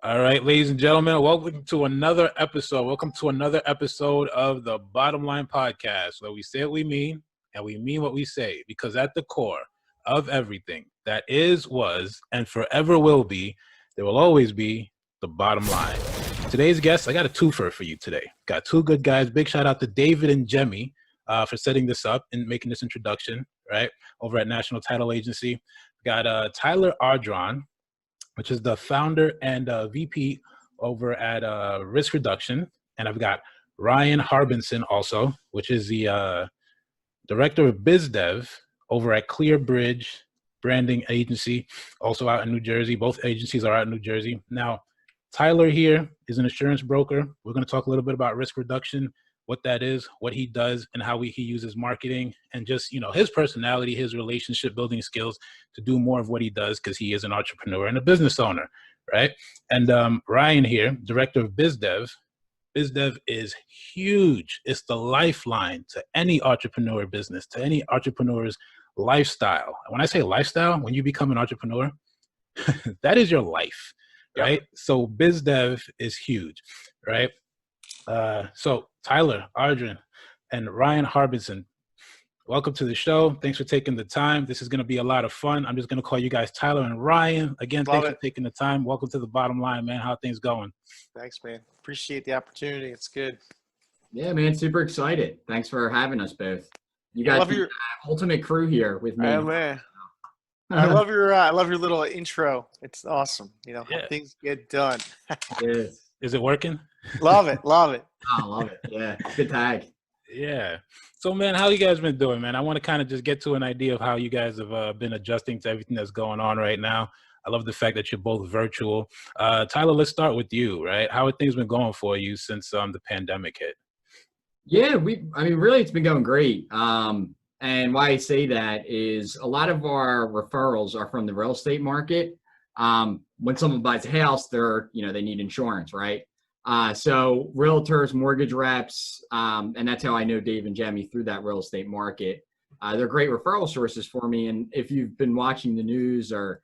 All right, ladies and gentlemen, welcome to another episode. Welcome to another episode of the Bottom Line Podcast, where we say what we mean and we mean what we say, because at the core of everything that is, was, and forever will be, there will always be the bottom line. Today's guests, I got a twofer for you today. Got two good guys. Big shout out to David and Jemmy for setting this up and making this introduction, right, over at National Title Agency. Got Tyler Ardron, which is the founder and VP over at Risk Reduction. And I've got Ryan Harbinson also, which is the Director of Biz Dev over at ClearBridge Branding Agency, also out in New Jersey. Both agencies are out in New Jersey. Now, Tyler here is an insurance broker. We're going to talk a little bit about risk reduction, what that is, what he does, and how he uses marketing, and just, his personality, his relationship building skills to do more of what he does, because he is an entrepreneur and a business owner, right? And Ryan here, Director of Biz Dev. Biz Dev is huge. It's the lifeline to any entrepreneur business, to any entrepreneur's lifestyle. When I say lifestyle, when you become an entrepreneur, that is your life, right? Yep. So Biz Dev is huge, right? So Tyler, Ardron, and Ryan Harbinson, welcome to the show. Thanks for taking the time. This is going to be a lot of fun. I'm just going to call you guys Tyler and Ryan. Again, thanks for taking the time. Welcome to the bottom line, man. How are things going? Thanks, man. Appreciate the opportunity. It's good. Yeah, man. Super excited. Thanks for having us both. You guys are your ultimate crew here with me. Oh, man. I love your little intro. It's awesome. How things get done. Yes. Is it working? Love it. Love it. I love it. Yeah. Good tag. Yeah. So, man, how you guys been doing, man? I want to kind of just get to an idea of how you guys have been adjusting to everything that's going on right now. I love the fact that you're both virtual. Tyler, let's start with you, right? How have things been going for you since the pandemic hit? Yeah, really, it's been going great. And why I say that is a lot of our referrals are from the real estate market. When someone buys a house, they need insurance, right? So realtors, mortgage reps, and that's how I know Dave and Jemmy through that real estate market. They're great referral sources for me. And if you've been watching the news or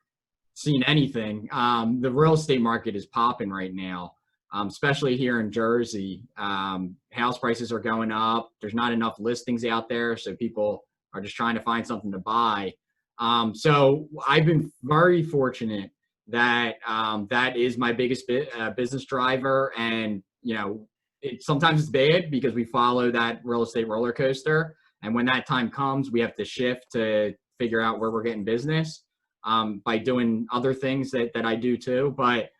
seen anything, the real estate market is popping right now, especially here in Jersey. House prices are going up. There's not enough listings out there, so people are just trying to find something to buy. So I've been very fortunate that that is my biggest business driver. And, sometimes it's bad because we follow that real estate roller coaster. And when that time comes, we have to shift to figure out where we're getting business by doing other things that I do too. But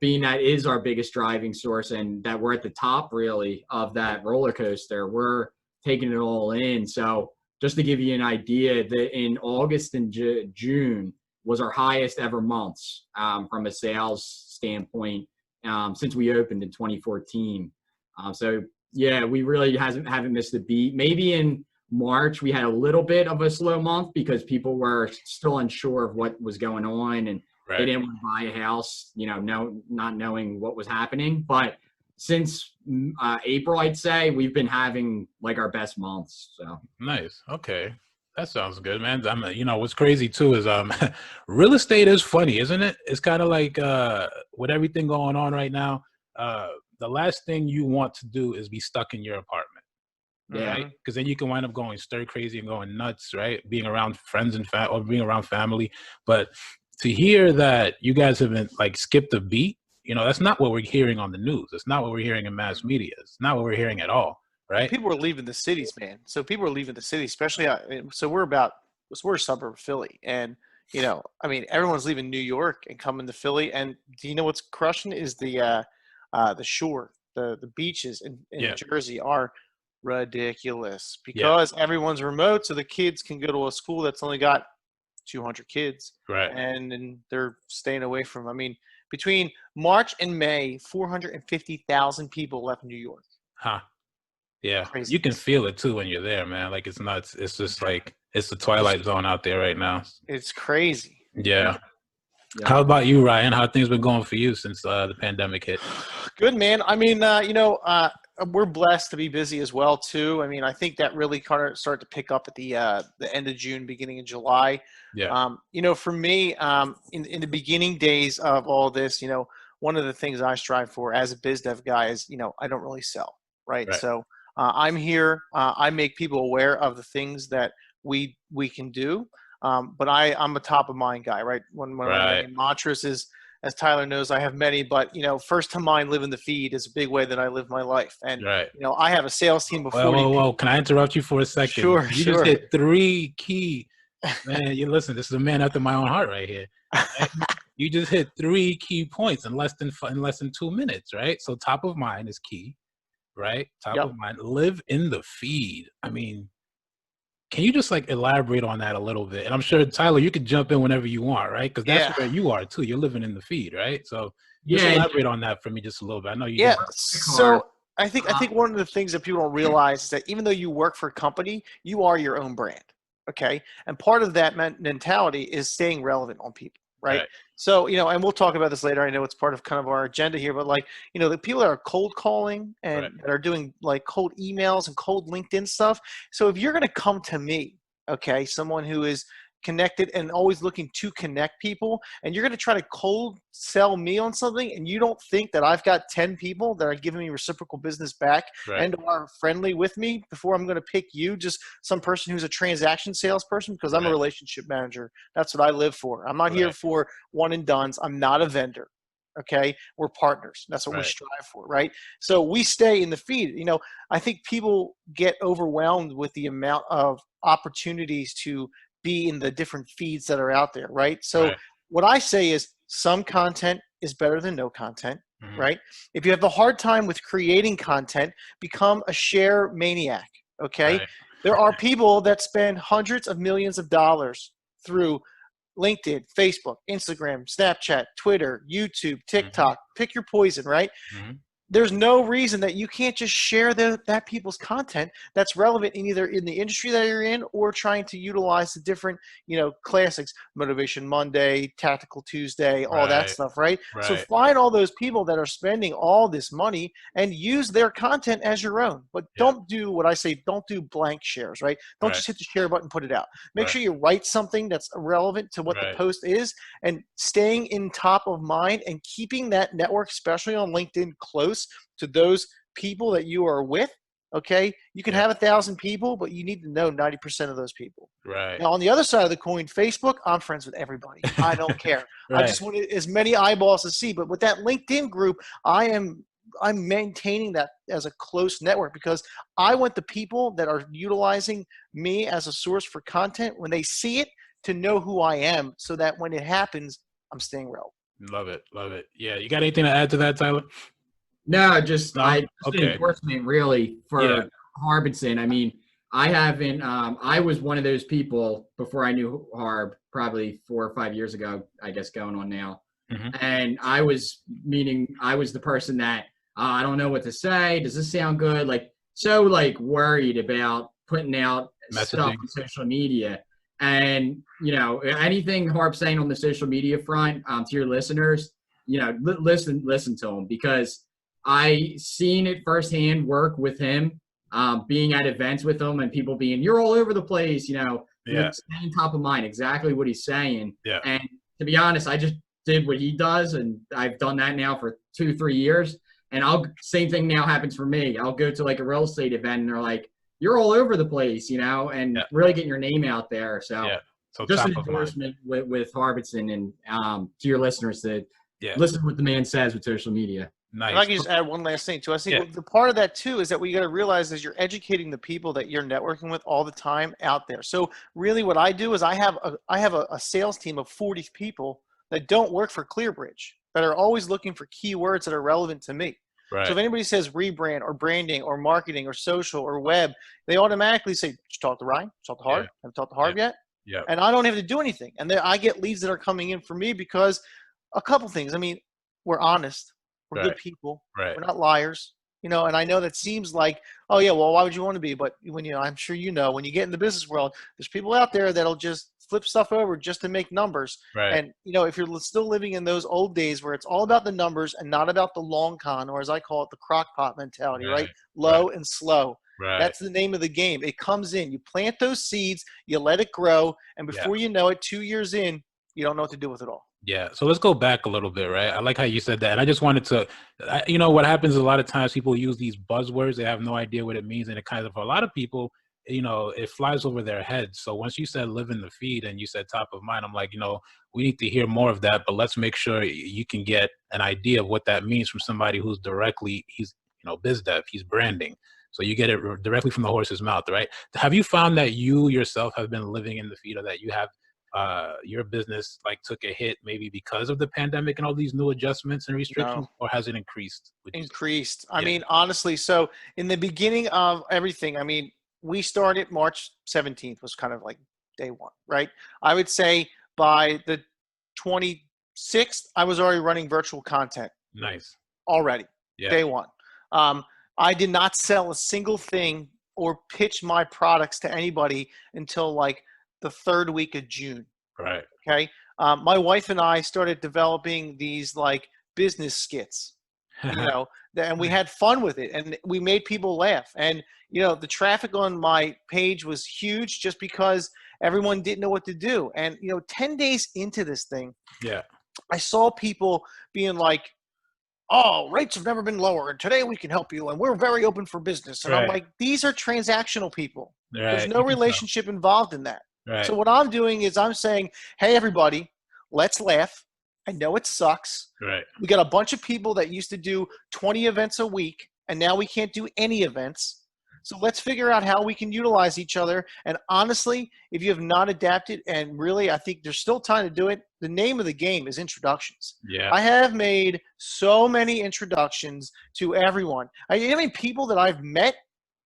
being that is our biggest driving source and that we're at the top really of that roller coaster, we're taking it all in. So just to give you an idea, that in August and June was our highest ever months from a sales standpoint since we opened in 2014. So yeah, we really haven't missed a beat. Maybe in March we had a little bit of a slow month because people were still unsure of what was going on and they didn't want to buy a house, not knowing what was happening. But since April, I'd say we've been having like our best months. So nice. Okay. That sounds good, man. What's crazy too is real estate is funny, isn't it? It's kind of like with everything going on right now, the last thing you want to do is be stuck in your apartment. Yeah. Right? Because then you can wind up going stir crazy and going nuts, right? Being around friends and or being around family. But to hear that you guys haven't skipped a beat, that's not what we're hearing on the news. It's not what we're hearing in mass media. It's not what we're hearing at all. Right. People are leaving the cities, man. So people are leaving the city, especially. So we're a suburb of Philly, and everyone's leaving New York and coming to Philly. And do you know what's crushing is the shore, the beaches in Jersey are ridiculous because everyone's remote, so the kids can go to a school that's only got 200 kids, right? And they're staying away from. Between March and May, 450,000 people left New York. Huh. Yeah, Crazy. You can feel it too when you're there, man. It's nuts. It's just it's the twilight zone out there right now. It's crazy. Yeah. How about you, Ryan? How have things been going for you since the pandemic hit? Good, man. We're blessed to be busy as well too. I think that really kind of started to pick up at the end of June, beginning of July. Yeah. For me, in the beginning days of all this, one of the things I strive for as a biz dev guy is, I don't really sell, right? So I'm here. I make people aware of the things that we can do. But I'm a top of mind guy, right? One of my main mantras is, as Tyler knows, I have many, but first to mind, live in the feed is a big way that I live my life. And I have a sales team of 40 people. Whoa, can I interrupt you for a second? Sure, you just hit 3 key. Man, you listen. This is a man after my own heart right here. Right? You just hit 3 key points in less than 2 minutes, right? So top of mind is key, right? Top of mind. Live in the feed. I mean, can you just like elaborate on that a little bit? And I'm sure, Tyler, you could jump in whenever you want, right? Because that's where you are too. You're living in the feed, right? So just elaborate on that for me just a little bit. I know you. Yeah. So I think one of the things that people don't realize is that even though you work for a company, you are your own brand. Okay. And part of that mentality is staying relevant on people. Right. So, and we'll talk about this later. I know it's part of kind of our agenda here, but like, the people that are cold calling and that are doing like cold emails and cold LinkedIn stuff. So if you're going to come to me, okay, someone who is connected and always looking to connect people, and you're going to try to cold sell me on something, and you don't think that I've got 10 people that are giving me reciprocal business back and are friendly with me before I'm going to pick you, just some person who's a transaction salesperson, because I'm a relationship manager. That's what I live for. I'm not here for one and dones. I'm not a vendor. Okay. We're partners. That's what we strive for. Right. So we stay in the feed. I think people get overwhelmed with the amount of opportunities to be in the different feeds that are out there, right? So what I say is some content is better than no content, right? If you have a hard time with creating content, become a share maniac, okay? There are people that spend hundreds of millions of dollars through LinkedIn, Facebook, Instagram, Snapchat, Twitter, YouTube, TikTok, pick your poison, right? There's no reason that you can't just share that people's content that's relevant in either in the industry that you're in or trying to utilize the different, classics, Motivation Monday, Tactical Tuesday, all that stuff, right? So find all those people that are spending all this money and use their content as your own. But don't do what I say, don't do blank shares, right? Don't just hit the share button, put it out. Make sure you write something that's relevant to what the post is, and staying in top of mind and keeping that network, especially on LinkedIn, close to those people that you are with. Okay. You can have 1,000 people, but you need to know 90% of those people. Now, on the other side of the coin, Facebook, I'm friends with everybody. I don't care. I just want as many eyeballs to see. But with that LinkedIn group, I'm maintaining that as a close network, because I want the people that are utilizing me as a source for content, when they see it, to know who I am, so that when it happens, I'm staying relevant. Love it. Love it. Yeah. You got anything to add to that, Tyler? No, just an endorsement really for Harbinson. I mean, I haven't, I was one of those people before I knew Harb, probably 4 or 5 years ago, I guess going on now. And I was the person that, I don't know what to say. Does this sound good? Like, so like worried about putting out stuff on social media. And, anything Harb's saying on the social media front, to your listeners, listen to them, because I seen it firsthand work with him, being at events with him and people being, you're all over the place, staying top of mind, exactly what he's saying. And to be honest, I just did what he does, and I've done that now for 2-3 years. And same thing now happens for me. I'll go to like a real estate event and they're like, you're all over the place, and really getting your name out there. So just an endorsement with Harbinson, and to your listeners to listen to what the man says with social media. Nice. If I can just add one last thing too. I think the part of that too is that what you got to realize is you're educating the people that you're networking with all the time out there. So really what I do is I have a sales team of 40 people that don't work for ClearBridge, that are always looking for keywords that are relevant to me. So if anybody says rebrand or branding or marketing or social or web, they automatically say, did you talk to Ryan? Talk to Harb? Have you talked to Harb yet? And I don't have to do anything. And then I get leads that are coming in for me because a couple things. I mean, we're honest. We're good people. We're not liars. And I know that seems like, oh yeah, well, why would you want to be? But when, I'm sure when you get in the business world, there's people out there that'll just flip stuff over just to make numbers. And, if you're still living in those old days where it's all about the numbers and not about the long con, or as I call it, the crock pot mentality, right? Low and slow. That's the name of the game. It comes in, you plant those seeds, you let it grow. And before you know it, 2 years in, you don't know what to do with it all. Yeah. So let's go back a little bit, right? I like how you said that. And I just wanted to, you know, what happens is a lot of times people use these buzzwords. They have no idea what it means. And it kind of, for a lot of people, you know, it flies over their heads. So once you said live in the feed and you said top of mind, I'm like, you know, we need to hear more of that, but let's make sure you can get an idea of what that means from somebody who's directly, he's, you know, biz dev, he's branding. So you get it directly from the horse's mouth, right? Have you found that you yourself have been living in the feed, or that you have your business like took a hit maybe because of the pandemic and all these new adjustments and restrictions, No, or has it increased? increased. I Yeah. mean, honestly, so in the beginning of everything, I mean, we started March 17th was kind of like day one, right? I would say by the 26th, I was already running virtual content Nice. already, Yeah. day one. I did not sell a single thing or pitch my products to anybody until like the third week of June. Right. Okay. My wife and I started developing these like business skits, you know, and we had fun with it and we made people laugh. And, you know, the traffic on my page was huge just because everyone didn't know what to do. And, you know, 10 days into this thing, Yeah. I saw people being like, oh, rates have never been lower, and today we can help you, and we're very open for business. And I'm Right. like, these are transactional people. There's Right. no You can tell. relationship involved in that. Right. So what I'm doing is I'm saying, hey, everybody, let's laugh. I know it sucks. Right. We got a bunch of people that used to do 20 events a week, and now we can't do any events. So let's figure out how we can utilize each other. And honestly, if you have not adapted, and really, I think there's still time to do it, the name of the game is introductions. Yeah. I have made so many introductions to everyone. You know how many people that I've met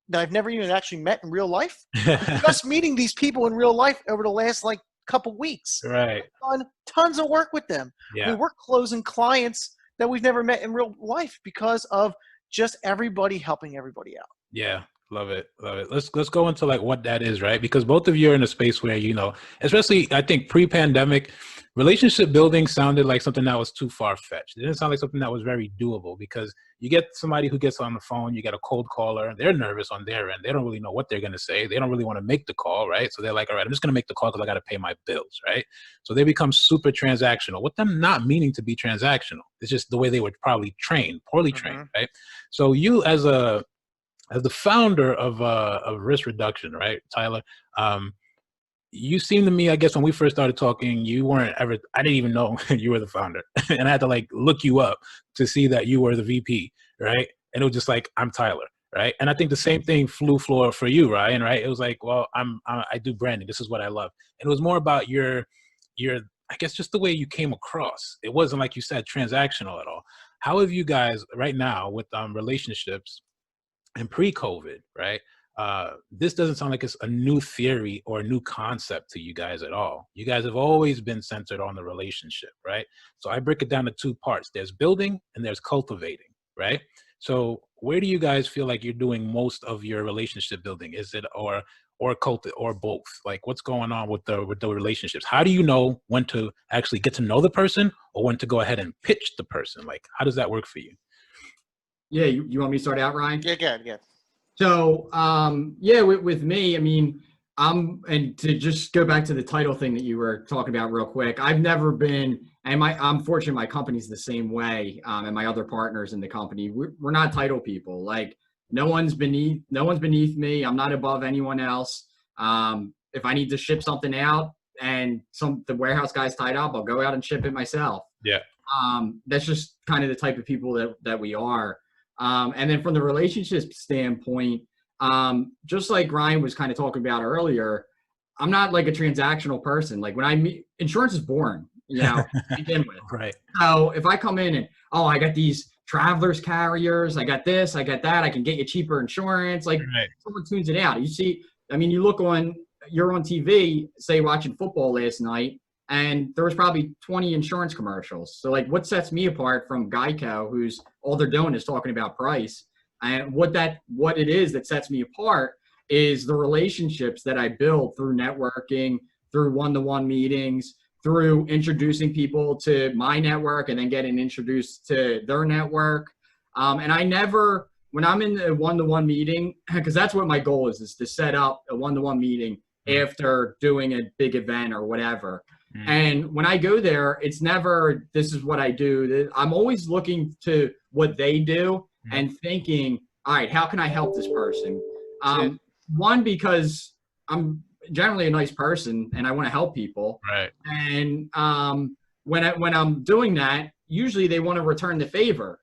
that I've never even actually met in real life? Just meeting these people in real life over the last like couple weeks. Right. I've done tons of work with them. I Yeah. mean, we're closing clients that we've never met in real life because of just everybody helping everybody out. Yeah. Love it. Love it. Let's go into like what that is, right? Because both of you are in a space where, you know, especially I think pre-pandemic, relationship building sounded like something that was too far-fetched. It didn't sound like something that was very doable, because you get somebody who gets on the phone, you get a cold caller, they're nervous on their end. They don't really know what they're going to say. They don't really want to make the call, right? So they're like, all right, I'm just going to make the call because I got to pay my bills, right? So they become super transactional, with them not meaning to be transactional. It's just the way they were probably trained, poorly trained, right? So you as the founder of risk reduction, right, Tyler, you seem to me, I guess when we first started talking, you weren't ever, I didn't even know you were the founder. And I had to like look you up to see that you were the VP, right? And it was just like, I'm Tyler, right? And I think the same thing flew for you, Ryan, right? It was like, well, I do branding. This is what I love. And it was more about your, I guess just the way you came across. It wasn't, like you said, transactional at all. How have you guys right now with relationships and pre-COVID, right? This doesn't sound like it's a new theory or a new concept to you guys at all. You guys have always been centered on the relationship, right? So I break it down to two parts. There's building and there's cultivating, right? So where do you guys feel like you're doing most of your relationship building? Is it or or both? Like what's going on with the relationships? How do you know when to actually get to know the person or when to go ahead and pitch the person? Like how does that work for you? Yeah, you want me to start out, Ryan? Yeah, good, yeah. So, yeah, with me, I mean, and to just go back to the title thing that you were talking about real quick, I've never been, and I'm fortunate my company's the same way, and my other partners in the company, we're not title people. Like no one's beneath me. I'm not above anyone else. If I need to ship something out and the warehouse guy's tied up, I'll go out and ship it myself. Yeah. That's just kind of the type of people that we are. And then from the relationship standpoint, just like Ryan was kind of talking about earlier, I'm not like a transactional person. Like when I meet, insurance is boring, you know, to begin with. Right. So if I come in and, oh, I got these travelers carriers, I got this, I got that, I can get you cheaper insurance. Like someone tunes it out. You see, I mean, you're on TV, say watching football last night, and there was probably 20 insurance commercials. So like what sets me apart from Geico, who's all they're doing is talking about price, and what it is that sets me apart is the relationships that I build through networking, through one-to-one meetings, through introducing people to my network and then getting introduced to their network. And I never, when I'm in a one-to-one meeting, because that's what my goal is to set up a one-to-one meeting after doing a big event or whatever. And when I go there, it's never, this is what I do. I'm always looking to what they do and thinking, all right, how can I help this person? One, because I'm generally a nice person and I want to help people. Right. And when I'm doing that, usually they want to return the favor.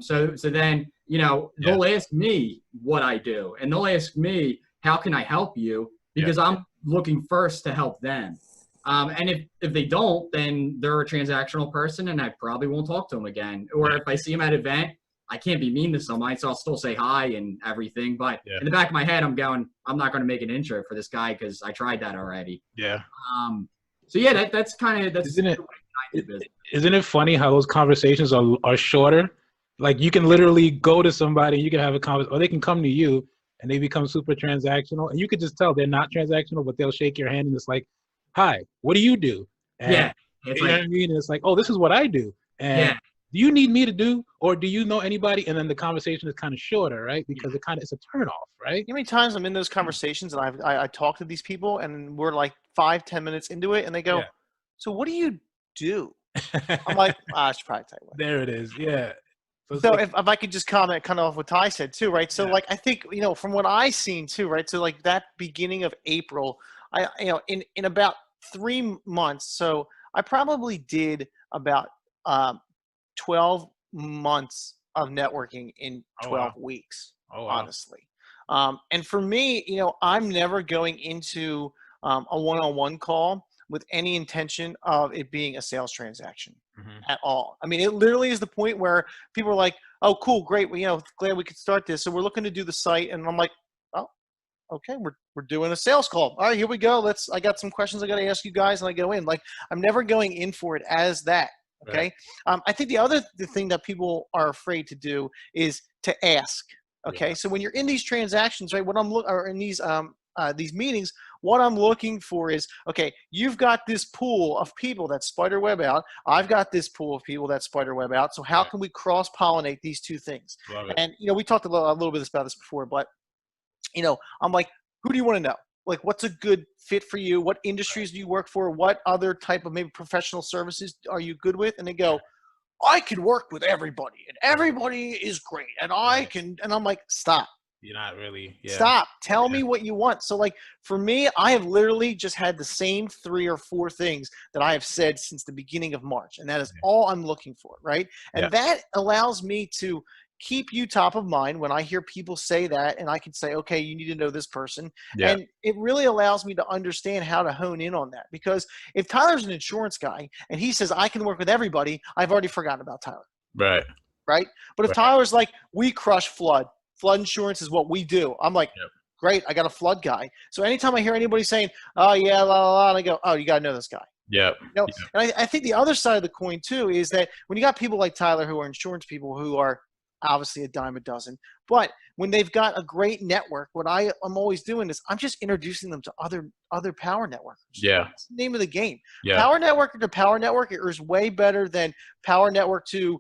So then, they'll ask me what I do, and they'll ask me, how can I help you? Because I'm looking first to help them. And if they don't, then they're a transactional person and I probably won't talk to them again. Or if I see them at an event, I can't be mean to somebody, so I'll still say hi and everything. But in the back of my head, I'm going, I'm not going to make an intro for this guy because I tried that already. Yeah. So yeah, that's kind of, isn't it funny how those conversations are shorter? Like you can literally go to somebody, you can have a conversation, or they can come to you and they become super transactional, and you could just tell they're not transactional, but they'll shake your hand and it's like, hi, what do you do? And you know what I mean? And it's like, oh, this is what I do. And do you need me to do, or do you know anybody? And then the conversation is kind of shorter, right? Because it's a turn off, right? How many times I'm in those conversations and I talk to these people and we're like 5-10 minutes into it and they go, so what do you do? I'm like, I should probably tell you what. There it is. Yeah. So if I could just comment kind of off what Ty said too, right? So like, I think, from what I seen too, right? So like that beginning of April, in about 3 months, so I probably did about 12 months of networking in 12 weeks, honestly. And for me, I'm never going into a one-on-one call with any intention of it being a sales transaction at all. I mean, it literally is the point where people are like, oh, cool, great. Well, glad we could start this. So we're looking to do the site. And I'm like, oh, okay, we're doing a sales call. All right, here we go. I got some questions I got to ask you guys. And I go in. Like, I'm never going in for it as that. Okay. Right. I think the thing that people are afraid to do is to ask. Okay. Yeah. So when you're in these transactions, right, or in these meetings, what I'm looking for is, okay, you've got this pool of people that spider web out. I've got this pool of people that spider web out. So how can we cross pollinate these two things? And, we talked a little bit about this before, but, I'm like, who do you want to know? Like, what's a good fit for you? What industries do you work for? What other type of maybe professional services are you good with? And they go, I can work with everybody and everybody is great. And and I'm like, stop. You're not really. Yeah. Stop. Tell me what you want. So like for me, I have literally just had the same 3 or 4 things that I have said since the beginning of March. And that is all I'm looking for. Right. And that allows me to keep you top of mind when I hear people say that, and I can say, okay, you need to know this person. And it really allows me to understand how to hone in on that. Because if Tyler's an insurance guy and he says, I can work with everybody, I've already forgotten about Tyler. Right. Right. But if Tyler's like, we crush flood insurance is what we do. I'm like, great. I got a flood guy. So anytime I hear anybody saying, oh yeah, la, la, la, and I go, oh, you got to know this guy. Yeah. And I think the other side of the coin too, is that when you got people like Tyler, who are insurance people, who are obviously a dime a dozen, but when they've got a great network, what I'm always doing is I'm just introducing them to other power networkers. Yeah. That's the name of the game. Yeah. Power network to power network is way better than power network to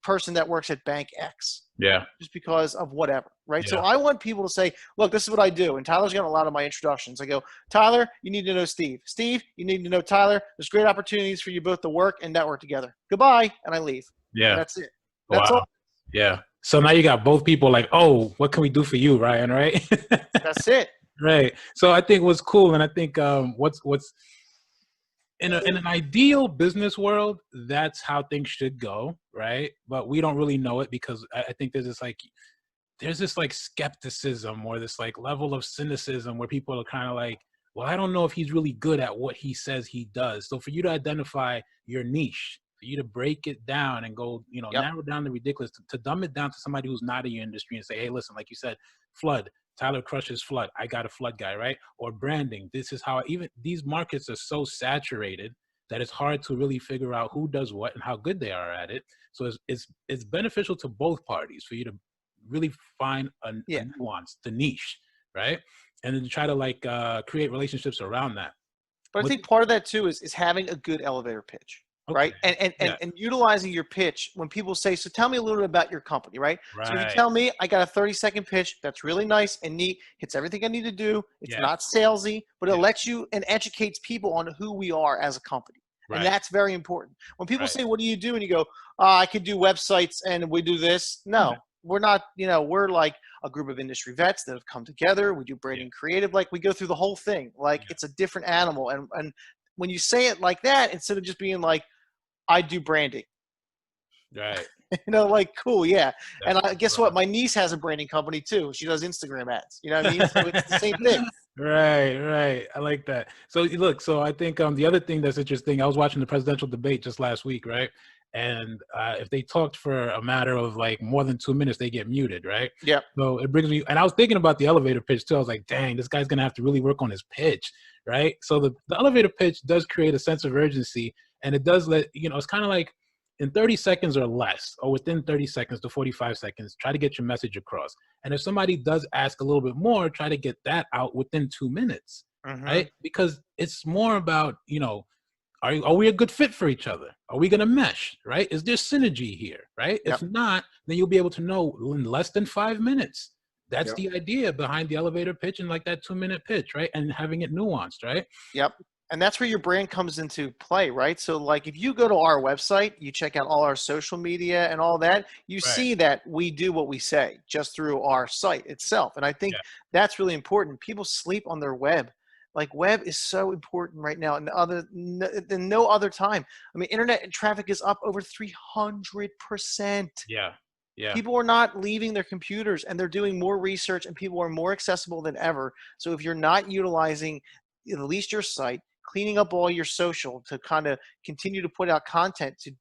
person that works at bank X. Yeah. Just because of whatever. Right. Yeah. So I want people to say, look, this is what I do. And Tyler's got a lot of my introductions. I go, Tyler, you need to know Steve. Steve, you need to know Tyler. There's great opportunities for you both to work and network together. Goodbye. And I leave. Yeah. And that's it. That's all. Yeah. So now you got both people like, oh, what can we do for you, Ryan? Right. That's it. Right. So I think what's cool, and I think what's in an ideal business world, that's how things should go, right? But we don't really know it because I think there's this skepticism or this like level of cynicism where people are kind of like, well, I don't know if he's really good at what he says he does. So for you to identify your niche, for you to break it down and go, narrow down the ridiculous, to dumb it down to somebody who's not in your industry and say, hey, listen, like you said, flood, Tyler crushes flood. I got a flood guy, right? Or branding. This is how even these markets are so saturated that it's hard to really figure out who does what and how good they are at it. So it's beneficial to both parties for you to really find a nuance, the niche, right? And then to try to create relationships around that. But I think part of that too is having a good elevator pitch. right? And Yeah. and utilizing your pitch when people say, so tell me a little bit about your company, right? So if you Right. tell me I got a 30-second pitch that's really nice and neat, hits everything I need to do, it's Yeah. not salesy, but it Yeah. lets you and educates people on who we are as a company. And Right. that's very important. When people Right. say, what do you do? And you go, I could do websites and we do this. No, we're not, we're like a group of industry vets that have come together. We do branding creative. Like we go through the whole thing. Like it's a different animal. And when you say it like that, instead of just being like, I do branding, Right. like, cool. Yeah. That's And guess what? My niece has a branding company too. She does Instagram ads. You know what I mean? So it's the same thing. Right. I like that. So look, so I think the other thing that's interesting, I was watching the presidential debate just last week, right? And if they talked for a matter of like more than 2 minutes, they get muted, right? Yeah. So it brings me, and I was thinking about the elevator pitch too. I was like, dang, this guy's gonna have to really work on his pitch, right? So the elevator pitch does create a sense of urgency, and it does let, it's kind of like in 30 seconds or less, or within 30 seconds to 45 seconds, try to get your message across. And if somebody does ask a little bit more, try to get that out within 2 minutes, right? Because it's more about, are we a good fit for each other? Are we going to mesh, right? Is there synergy here, right? Yep. If not, then you'll be able to know in less than 5 minutes. That's the idea behind the elevator pitch and like that 2-minute pitch, right? And having it nuanced, right? Yep. And that's where your brand comes into play, right? So like if you go to our website, you check out all our social media and all that, you see that we do what we say just through our site itself. And I think that's really important. People sleep on their web. Like web is so important right now and than no other time. I mean, internet traffic is up over 300%. Yeah. People are not leaving their computers and they're doing more research and people are more accessible than ever. So if you're not utilizing at least your site, cleaning up all your social to kind of continue to put out content to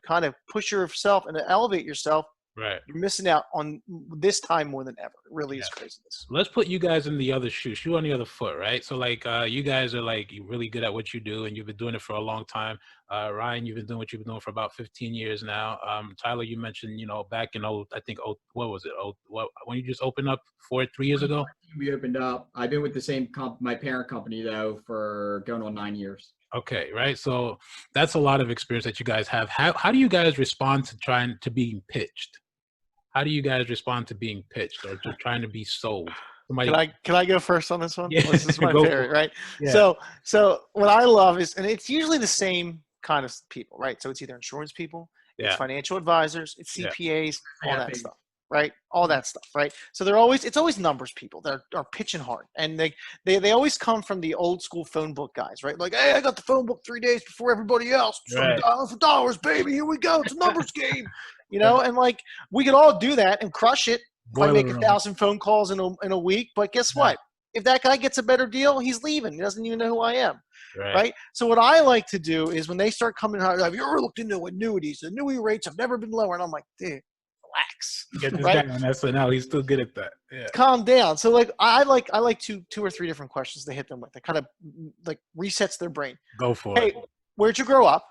kind of push yourself and to elevate yourself, you're missing out on this time more than ever. It really is craziness. Let's put you guys in the other shoe on the other foot, right? So like you guys are like really good at what you do and you've been doing it for a long time. Ryan, you've been doing what you've been doing for about 15 years now. Tyler, you mentioned, back in what was it? When you just opened up 3 years ago? We opened up. I've been with the same my parent company though for going on 9 years. Okay, right. So that's a lot of experience that you guys have. How do you guys respond to trying to being pitched? How do you guys respond to being pitched or to trying to be sold? Can I go first on this one? Yeah. This is my favorite, right? Yeah. So what I love is, and it's usually the same kind of people, right? So it's either insurance people, it's financial advisors, it's CPAs, all that stuff, right? All that stuff, right? So it's always numbers people that are pitching hard, and they always come from the old school phone book guys, right? Like, hey, I got the phone book 3 days before everybody else. Dials for dollars, baby. Here we go. It's a numbers game. And like we could all do that and crush it if I make 1,000 phone calls in a week. But guess what? If that guy gets a better deal, he's leaving. He doesn't even know who I am. Right. So what I like to do is when they start coming out, have you ever looked into annuities? The annuity rates have never been lower. And I'm like, dude, relax. Get this guy on SNL. He's still good at that. Yeah. Calm down. So like I like two or three different questions to hit them with. It kind of like resets their brain. Go for it. Hey, where'd you grow up?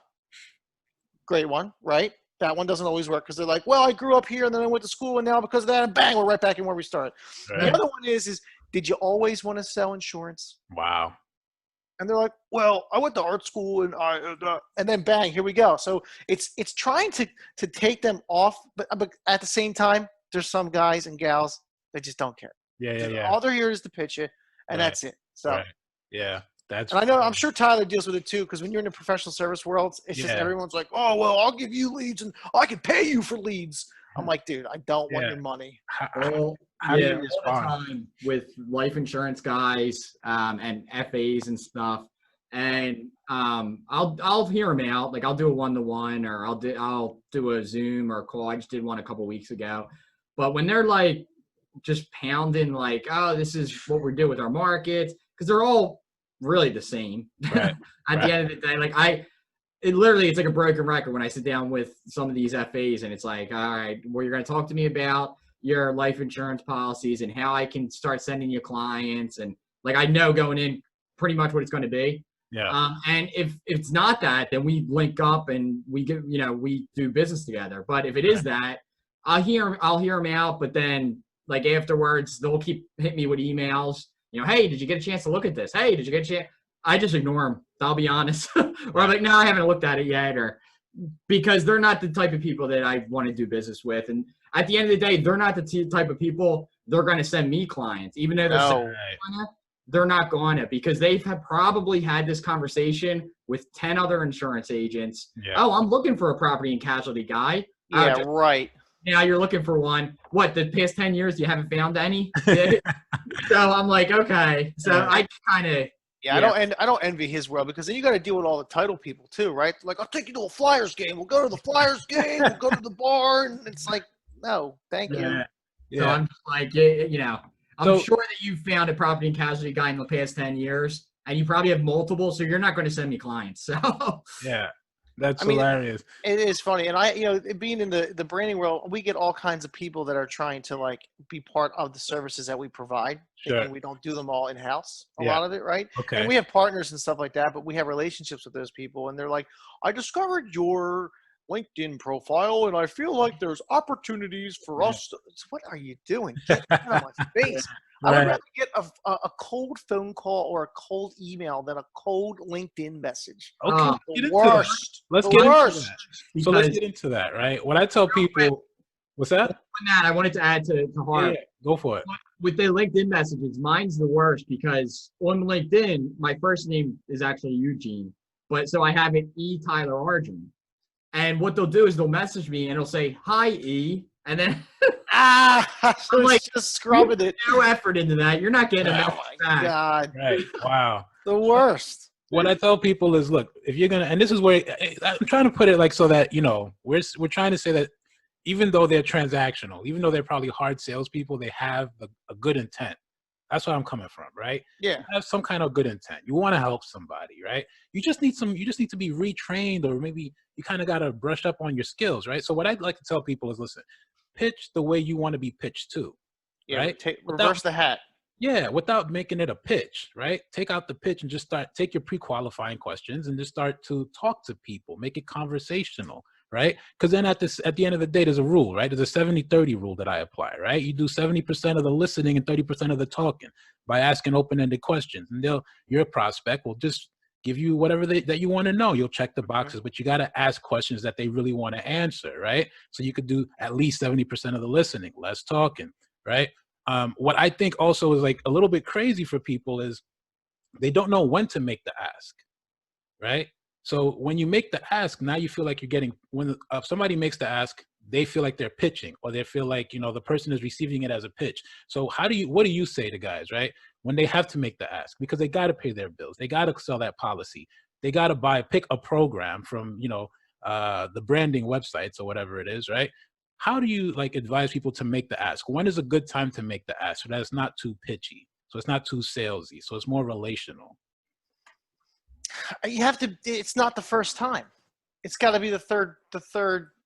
Great one, right? That one doesn't always work because they're like, well, I grew up here and then I went to school and now because of that, and bang, we're right back in where we started. Right. The other one is did you always want to sell insurance? Wow. And they're like, well, I went to art school and then bang, here we go. So it's trying to take them off, but at the same time, there's some guys and gals that just don't care. Yeah. All they're here is to pitch it, and that's it. So yeah. And I know, I'm sure Tyler deals with it too, because when you're in the professional service world, it's just everyone's like, oh, well, I'll give you leads and I can pay you for leads. I'm like, dude, I don't want your money. How do you respond? All the time with life insurance guys and FAs and stuff, and I'll hear them out. Like I'll do a 1-to-1 or I'll do a Zoom or a call. I just did one a couple weeks ago. But when they're like just pounding like, oh, this is what we do with our markets, because they're all really the same at the end of the day. Like it's like a broken record when I sit down with some of these FAs and it's like, all right, well, you're going to talk to me about your life insurance policies and how I can start sending you clients. And like, I know going in pretty much what it's going to be. Yeah. And if it's not that, then we link up and we get, we do business together. But if it is that, I'll hear them out. But then like afterwards, they'll keep hitting me with emails. Hey, did you get a chance to look at this? Hey, did you get a chance? I just ignore them. I'll be honest. Or I'm like, no, I haven't looked at it yet, or because they're not the type of people that I want to do business with. And at the end of the day, they're not the type of people they're going to send me clients, even though they're not going to, because they've probably had this conversation with 10 other insurance agents. Yeah. Oh, I'm looking for a property and casualty guy. Yeah, right. Now you're looking for one. What, the past 10 years you haven't found any? So I'm like, okay. So I kind of. Yeah, I don't envy his world, because then you got to deal with all the title people too, right? Like, I'll take you to a Flyers game. We'll go to the Flyers game. We'll go to the bar, and it's like, no, thank you. So I'm just like, I'm sure that you found a property and casualty guy in the past 10 years, and you probably have multiple, so you're not going to send me clients. So yeah. That's hilarious. It is funny. And being in the branding world, we get all kinds of people that are trying to like be part of the services that we provide. Sure. We don't do them all in-house, a lot of it, right? Okay. And we have partners and stuff like that, but we have relationships with those people, and they're like, I discovered your LinkedIn profile, and I feel like there's opportunities for us. What are you doing? Get out of my face. I would rather get a cold phone call or a cold email than a cold LinkedIn message. Okay, the worst. Let's get into that. So let's get into that, right? What I tell people, what's that? I wanted to add to Harb. Yeah, go for it. With the LinkedIn messages, mine's the worst, because on LinkedIn, my first name is actually Eugene, but so I have an E. Tyler Ardron. And what they'll do is they'll message me and it'll say, hi, E. And then so I'm like, just scrubbing it. No effort into that. You're not getting Oh my God. Right. Wow. The worst. What I tell people is, look, if you're going to, and this is where I'm trying to put it like so that, we're trying to say that even though they're transactional, even though they're probably hard salespeople, they have a good intent. That's where I'm coming from, right? Yeah. You have some kind of good intent. You want to help somebody, right? You just need to be retrained, or maybe you kind of got to brush up on your skills, right? So what I'd like to tell people is, listen, pitch the way you want to be pitched to, right? Reverse the hat. Yeah, without making it a pitch, right? Take out the pitch and just take your pre-qualifying questions and just start to talk to people, make it conversational, right? Because then at the end of the day, there's a rule, right? There's a 70-30 rule that I apply, right? You do 70% of the listening and 30% of the talking by asking open-ended questions. And your prospect will just give you whatever that you want to know. You'll check the boxes, but you got to ask questions that they really want to answer, right? So you could do at least 70% of the listening, less talking, right? What I think also is like a little bit crazy for people is they don't know when to make the ask, right? So when you make the ask, now you feel like you're getting, when somebody makes the ask, they feel like they're pitching, or they feel like, the person is receiving it as a pitch. So what do you say to guys, right? When they have to make the ask, because they got to pay their bills. They got to sell that policy. They got to pick a program from, the branding websites or whatever it is, right? How do you advise people to make the ask? When is a good time to make the ask so that it's not too pitchy, so it's not too salesy, so it's more relational? You have to. It's not the first time. It's got to be the third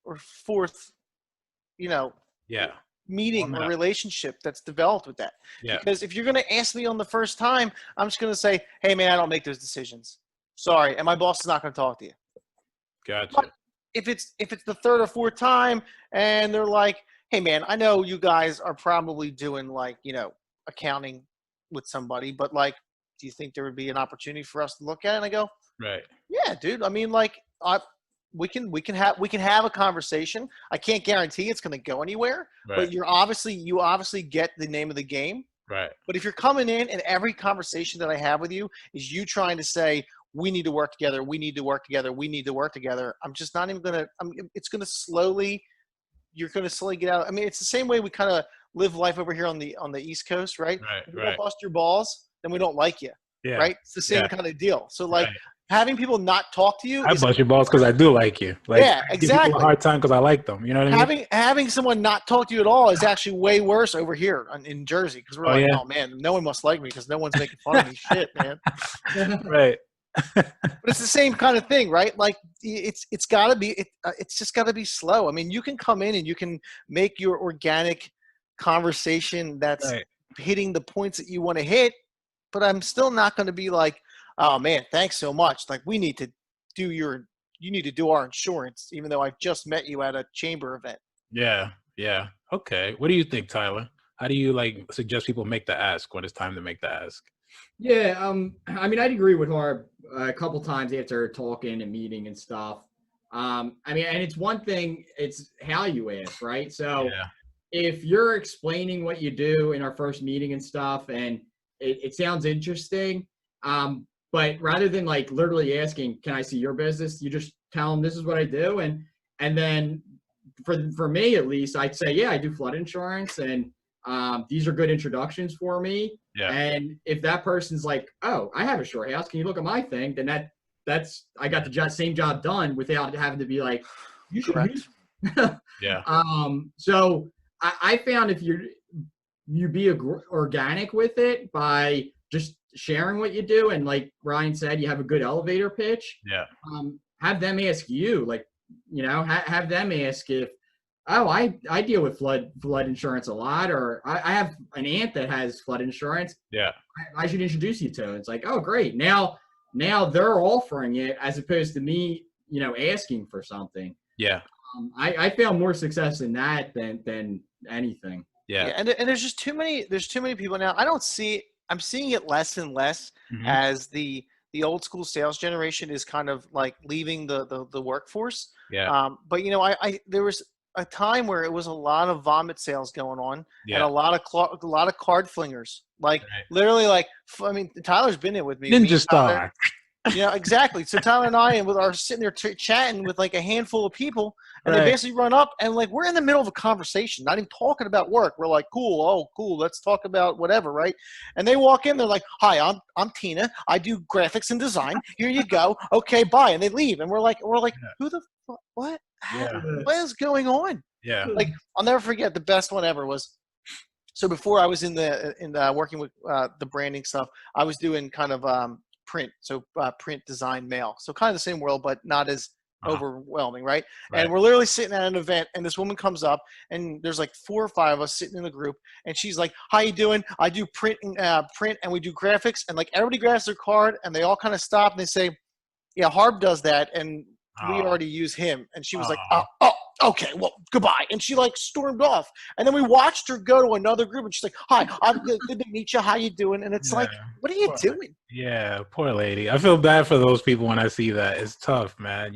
or fourth, meeting or relationship that's developed with that. Yeah. Because if you're going to ask me on the first time, I'm just going to say, hey man, I don't make those decisions. Sorry, and my boss is not going to talk to you. Gotcha. But if it's the third or fourth time and they're like, hey man, I know you guys are probably doing accounting with somebody, but do you think there would be an opportunity for us to look at it? And I go, right. Yeah, dude. I mean, we can have a conversation. I can't guarantee it's going to go anywhere, right. But you obviously get the name of the game. Right. But if you're coming in and every conversation that I have with you is you trying to say, we need to work together. We need to work together. We need to work together. I'm just not even going to, you're going to slowly get out. I mean, it's the same way we kind of live life over here on the East Coast, right? If you don't bust your balls, then we don't like you. Yeah. Right. It's the same kind of deal. So having people not talk to you. I bust your balls because I do like you. Yeah, exactly. Give people a hard time because I like them. You know what I mean? Having someone not talk to you at all is actually way worse over here in Jersey, because we're oh man, no one must like me because no one's making fun of me. Shit, man. Right. But it's the same kind of thing, right? It's just got to be slow. I mean, you can come in and you can make your organic conversation that's hitting the points that you want to hit, but I'm still not going to be like, oh man, thanks so much. You need to do our insurance, even though I just met you at a chamber event. Yeah. Yeah. Okay. What do you think, Tyler? How do you suggest people make the ask when it's time to make the ask? Yeah, I mean, I'd agree with Harb a couple times after talking and meeting and stuff. I mean, and it's one thing, it's how you ask, right? So Yeah. if you're explaining what you do in our first meeting and stuff, and it sounds interesting, but rather than like literally asking, "Can I see your business?" You just tell them this is what I do, and then for me at least, I'd say, "Yeah, I do flood insurance, and these are good introductions for me." Yeah. And if that person's like, "Oh, I have a short house. Can you look at my thing?" Then that's I got the same job done without having to be like, "You should meet." Correct. Yeah. So I found if you be organic with it by just sharing what you do, and like Ryan said, you have a good elevator pitch. Yeah. Have them ask you, like, have them ask if, oh, I deal with flood insurance a lot, or I have an aunt that has flood insurance. Yeah. I should introduce you to. It's like, oh, great. Now they're offering it as opposed to me, asking for something. Yeah. I found more success in that than anything. Yeah. Yeah, and there's just too many. There's too many people now. I don't see. I'm seeing it less and less Mhm. as the old school sales generation is kind of like leaving the workforce. Yeah. But I there was a time where it was a lot of vomit sales going on and Yeah. a lot of card flingers. Like Right. literally, like I mean, Tyler's been there with me. Me Ninja and Tyler, Star. yeah, exactly. So Tyler and I and are sitting there chatting with like a handful of people, and they Right. basically run up and like we're in the middle of a conversation, not even talking about work. We're like, cool, oh cool, let's talk about whatever, right? And they walk in, they're like, hi, I'm Tina, I do graphics and design. Here you go. Okay, bye, and they leave, and we're like, Yeah. who the what? Yeah. What is going on? Yeah. Like I'll never forget the best one ever was. So before I was in the working with the branding stuff, I was doing kind of print, so print, design, mail, so kind of the same world, but not as overwhelming, right? Right. And we're literally sitting at an event, and this woman comes up, and there's like 4 or 5 of us sitting in the group, and she's like, "How you doing? I do print, and we do graphics," and like everybody grabs their card, and they all kind of stop, and they say, "Yeah, Harb does that, and we Oh. already use him." And she was like, Oh. "Oh, okay, well, goodbye." And she like stormed off. And then we watched her go to another group, and she's like, "Hi, I'm good to meet you. How you doing?" And it's Yeah. like, what are you Poor- doing? Yeah, poor lady. I feel bad for those people when I see that. It's tough, man.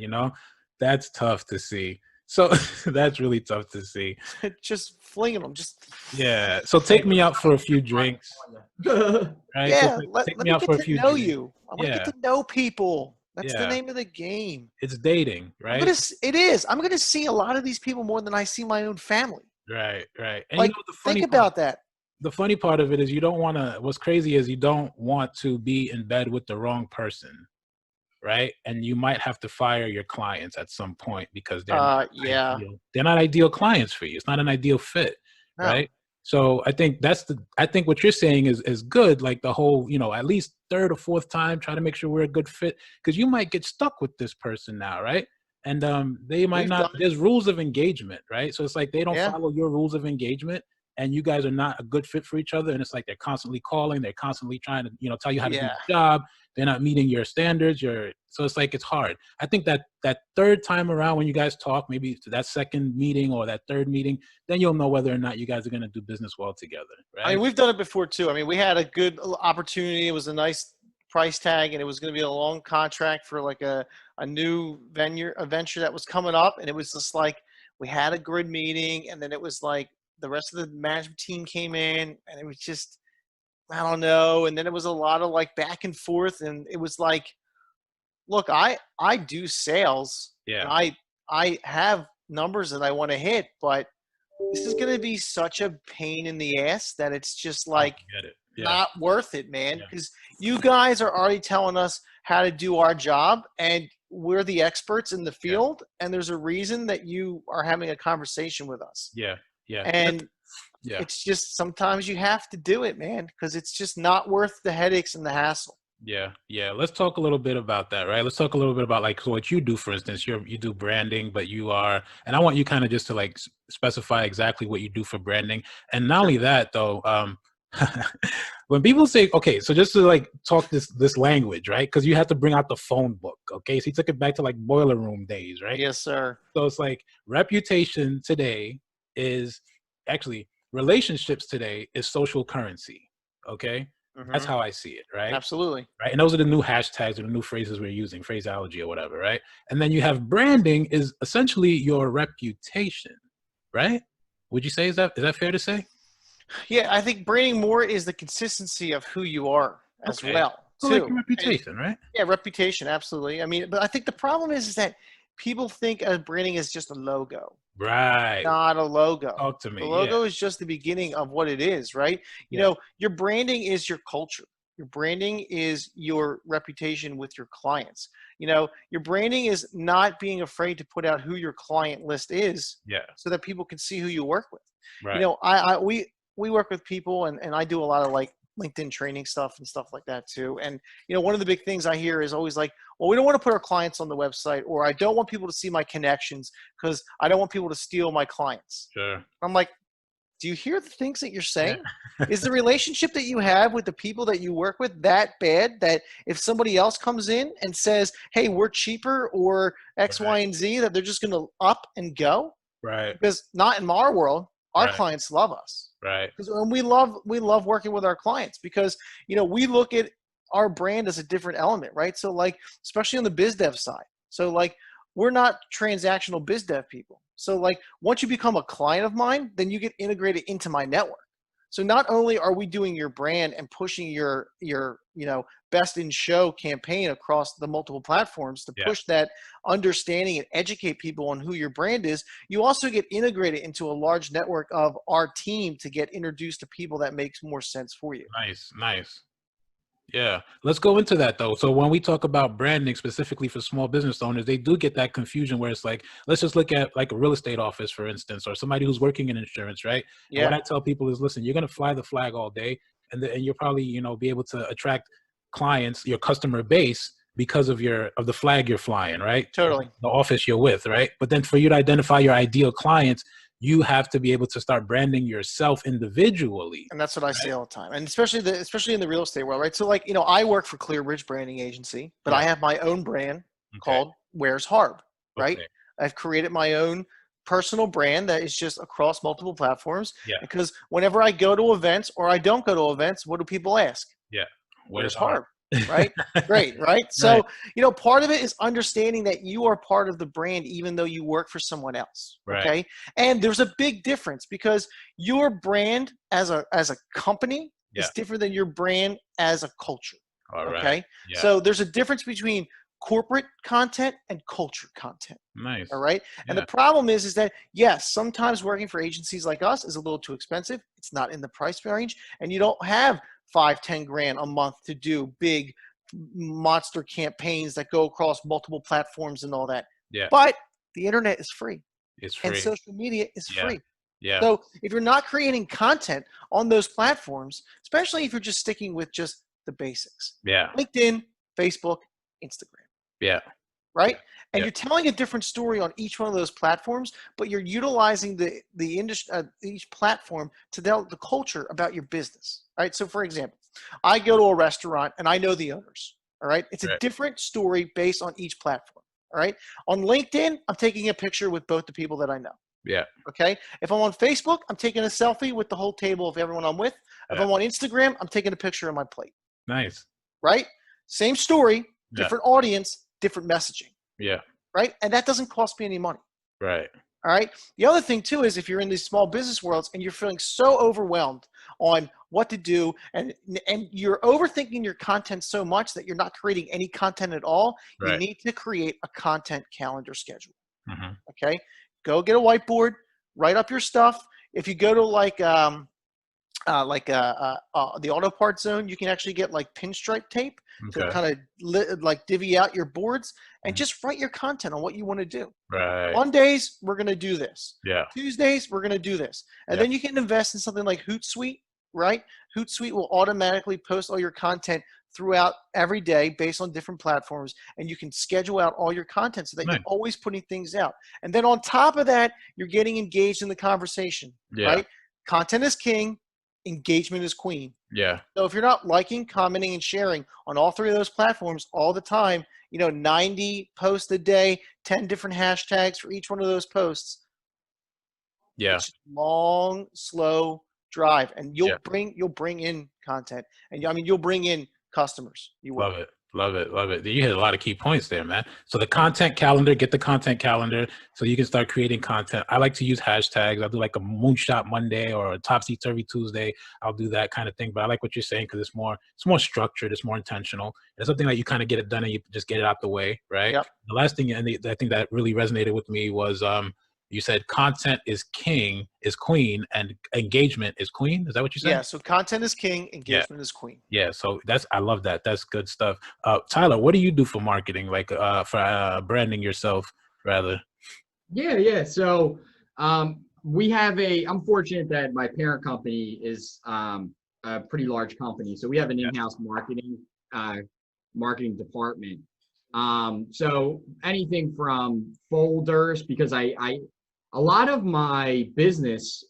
That's tough to see. So that's really tough to see. Just flinging them. Just Yeah. So take me out for a few drinks, right? So yeah. Let take me me out get for a to few know drinks. you. I want to Yeah. get to know people. That's the Yeah. name of the game. It's dating, right? It is. I'm gonna see a lot of these people more than I see my own family. Right, right. And Like, the think funny about that. the funny part of it is you don't want to, what's crazy is you don't want to be in bed with the wrong person, right? And you might have to fire your clients at some point because Yeah. they're not ideal clients for you. It's not an ideal fit, No. right? So I think I think what you're saying is good. Like the whole, at least third or fourth time, try to make sure we're a good fit because you might get stuck with this person now, right? And they might We've not. done it. There's rules of engagement, right? So it's like they don't Yeah. follow your rules of engagement, and you guys are not a good fit for each other. And it's like they're constantly calling, they're constantly trying to, tell you how to do Yeah. the job. They're not meeting your standards. So it's like it's hard. I think that third time around when you guys talk, maybe to that second meeting or that third meeting, then you'll know whether or not you guys are going to do business well together, right? I mean, we've done it before too. I mean, we had a good opportunity. It was a nice price tag, and it was going to be a long contract for like a new venture that was coming up. And it was just like we had a good meeting, and then it was like the rest of the management team came in, and it was just I don't know. And then it was a lot of like back and forth, and it was like, look, I do sales, Yeah. and I have numbers that I want to hit, but this is going to be such a pain in the ass that it's just like I get it. Yeah. not worth it, man. Yeah. Because you guys are already telling us how to do our job, and we're the experts in the field, and there's a reason that you are having a conversation with us. Yeah. Yeah. And Yeah. it's just sometimes you have to do it, man, because it's just not worth the headaches and the hassle. Yeah, yeah. Let's talk a little bit about that, right? Let's talk a little bit about so what you do, for instance. You do branding, but and I want you kind of just to like specify exactly what you do for branding. And not only that, though, when people say, okay, so just to like talk this language, right? Because you have to bring out the phone book, okay? So he took it back to like boiler room days, right? Yes, sir. So it's like reputation today is actually relationships today is social currency, okay? That's how I see it, right? Absolutely. Right. And those are the new hashtags or the new phrases we're using, phraseology or whatever, right? And then you have branding is essentially your reputation, right? Would you say is that fair to say? Yeah, I think branding more is the consistency of who you are as Okay. well, So like your too. And reputation, right? yeah, reputation, absolutely. I mean, but I think the problem is that people think of branding as just a logo. Right. Not a logo. Talk to The me. Yeah. logo is just the beginning of what it is, right? You Yeah. know, your branding is your culture. Your branding is your reputation with your clients. You know, your branding is not being afraid to put out who your client list is Yeah. so that people can see who you work with. You Right. know, we work with people and I do a lot of like LinkedIn training stuff and stuff like that too. And you know, one of the big things I hear is always like, well, we don't want to put our clients on the website, or I don't want people to see my connections because I don't want people to steal my clients. Sure. I'm like, do you hear the things that you're Yeah. saying? Is the relationship that you have with the people that you work with that bad that if somebody else comes in and says, hey, we're cheaper or X, Right. Y, and Z, that they're just going to up and go? Right. Because not in our world, our Right. clients love us. Right. And we love working with our clients because, you know, we look at our brand as a different element, right? So like, especially on the biz dev side. So like, we're not transactional biz dev people. So like, once you become a client of mine, then you get integrated into my network. So not only are we doing your brand and pushing your you know, best in show campaign across the multiple platforms to Yeah. push that understanding and educate people on who your brand is, you also get integrated into a large network of our team to get introduced to people that makes more sense for you. Nice. Nice. Yeah. Let's go into that though. So when we talk about branding specifically for small business owners, they do get that confusion where it's like, let's just look at like a real estate office, for instance, or somebody who's working in insurance, right? And what Yeah, I tell people is, listen, you're going to fly the flag all day and you'll probably, you know, be able to attract clients, your customer base because of the flag you're flying, right? totally. The office you're with, right? But then for you to identify your ideal clients, you have to be able to start branding yourself individually. And that's what I say Right? all the time. And especially in the real estate world, right? So like, you know, I work for ClearBridge Branding Agency, but I Yeah. have my own brand Okay. called Where's Harb, right? Okay. I've created my own personal brand that is just across multiple platforms Yeah. because whenever I go to events or I don't go to events, what do people ask? Yeah. Where's Where's Harb? Harb? Right? Great, right? Right. So, you know, part of it is understanding that you are part of the brand even though you work for someone else. Right. Okay. And there's a big difference because your brand as a company Yeah. is different than your brand as a culture. All right. Okay. Yeah. So there's a difference between corporate content and culture content. Nice. All right. And Yeah. the problem is that yes, sometimes working for agencies like us is a little too expensive. It's not in the price range, and you don't have 5-10 grand a month to do big monster campaigns that go across multiple platforms and all that. Yeah. But the internet is free It's and free. social media is Yeah. free. Yeah. So if you're not creating content on those platforms, especially if you're just sticking with just the basics, Yeah. LinkedIn, Facebook, Instagram, Yeah. right? And Yeah. you're telling a different story on each one of those platforms, but you're utilizing the industry, each platform to tell the culture about your business, right? So, for example, I go to a restaurant and I know the owners, all right? It's a Right. different story based on each platform, all right? On LinkedIn, I'm taking a picture with both the people that I know. Yeah. Okay. If I'm on Facebook, I'm taking a selfie with the whole table of everyone I'm with. If Yeah. I'm on Instagram, I'm taking a picture of my plate, Nice. right? Same story, Yeah. different audience, different messaging, Yeah. right? And that doesn't cost me any money. Right. All right. The other thing too is if you're in these small business worlds and you're feeling so overwhelmed on what to do and you're overthinking your content so much that you're not creating any content at all, you Right. need to create a content calendar schedule. Mm-hmm. Okay. Go get a whiteboard, write up your stuff. If you go to the auto part zone, you can actually get like pinstripe tape to Okay. kind of like divvy out your boards and Mhm. just write your content on what you want to do. Right. Mondays, we're going to do this. Yeah. Tuesdays, we're going to do this. And Yeah. then you can invest in something like Hootsuite, right? Hootsuite will automatically post all your content throughout every day based on different platforms. And you can schedule out all your content so that Nice. you're always putting things out. And then on top of that, you're getting engaged in the conversation, Yeah. right? Content is king, engagement is queen. Yeah. So if you're not liking, commenting, and sharing on all three of those platforms all the time, 90 posts a day, 10 different hashtags for each one of those posts. Yeah. It's long, slow drive, and Yeah. you'll bring in content. And I mean, you'll bring in customers. You will. Love it. Love it. Love it. You hit a lot of key points there, man. So the content calendar, get the content calendar so you can start creating content. I like to use hashtags. I'll do like a Moonshot Monday or a Topsy-Turvy Tuesday. I'll do that kind of thing. But I like what you're saying because it's more structured. It's more intentional. It's something that you kind of get it done and you just get it out the way, right? Yep. The last thing, and I think that really resonated with me was you said content is king, is queen, and engagement is queen. Is that what you said? Yeah. So content is king, engagement is queen. Yeah, so I love that. That's good stuff. Tyler, what do you do for marketing, like for branding yourself, rather? Yeah. So we have I'm fortunate that my parent company is a pretty large company. So we have an in-house marketing department. So anything from folders, because a lot of my business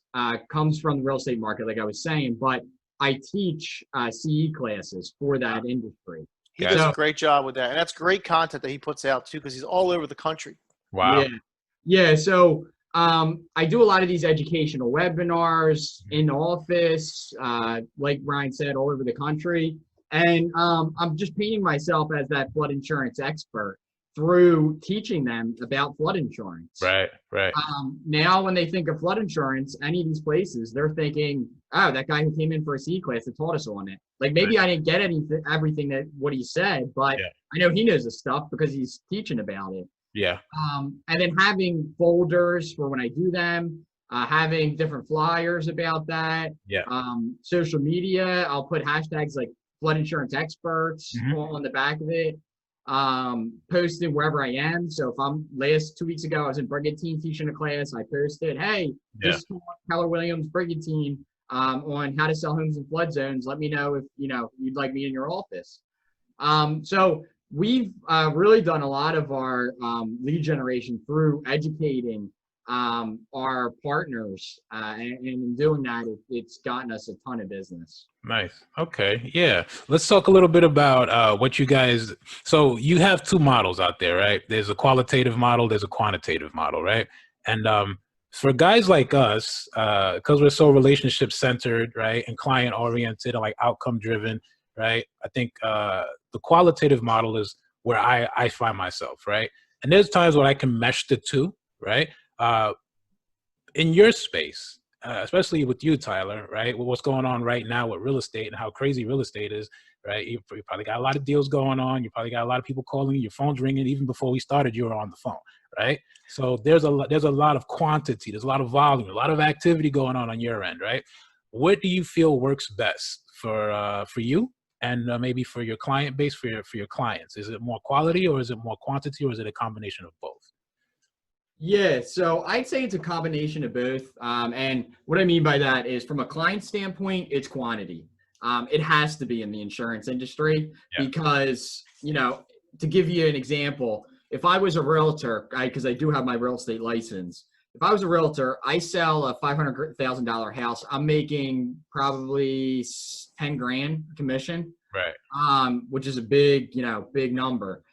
comes from the real estate market, like I was saying, but I teach CE classes for that industry. He does a great job with that. And that's great content that he puts out too, because he's all over the country. Wow. Yeah. So I do a lot of these educational webinars in office, like Brian said, all over the country. And I'm just painting myself as that flood insurance expert through teaching them about flood insurance. Right. Now, when they think of flood insurance, any of these places, they're thinking, oh, that guy who came in for a C class that taught us on it. Like maybe I didn't get everything what he said, but I know he knows the stuff because he's teaching about it. Yeah. And then having folders for when I do them, having different flyers about that. Yeah. Social media, I'll put hashtags like flood insurance experts on the back of it. Posted wherever I am. So if I'm 2 weeks ago, I was in Brigantine teaching a class. I posted, hey, this is Keller Williams Brigantine on how to sell homes in flood zones. Let me know if you'd like me in your office. So we've really done a lot of our lead generation through educating our partners, and in doing that, it's gotten us a ton of business. Nice. Okay. Yeah. Let's talk a little bit about what you guys. So you have two models out there, right? There's a qualitative model. There's a quantitative model, right? And for guys like us, because we're so relationship centered, right, and client oriented and like outcome driven, right? I think the qualitative model is where I find myself, right? And there's times when I can mesh the two, right? In your space, especially with you, Tyler, right? With what's going on right now with real estate and how crazy real estate is, right? You probably got a lot of deals going on. You probably got a lot of people calling you. Your phone's ringing. Even before we started, you were on the phone, right? So there's a lot of quantity. There's a lot of volume, a lot of activity going on your end, right? What do you feel works best for you and maybe for your client base, for your clients? Is it more quality or is it more quantity or is it a combination of both? Yeah, so I'd say it's a combination of both. And what I mean by that is from a client standpoint, it's quantity. It has to be in the insurance industry because, to give you an example, if I was a realtor, because I do have my real estate license, if I was a realtor, I sell a $500,000 house, I'm making probably 10 grand commission, right? Which is a big number.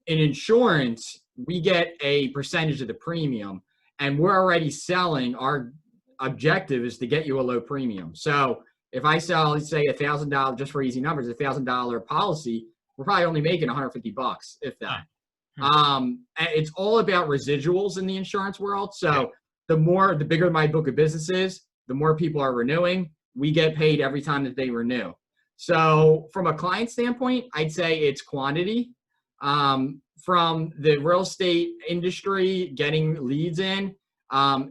In insurance, we get a percentage of the premium, and we're already selling. Our objective is to get you a low premium. So if I sell, let's say $1,000, just for easy numbers, $1,000 policy, we're probably only making $150, if that. It's all about residuals in the insurance world. So the bigger my book of business is, the more people are renewing. We get paid every time that they renew. So from a client standpoint, I'd say it's quantity. From the real estate industry, getting leads in,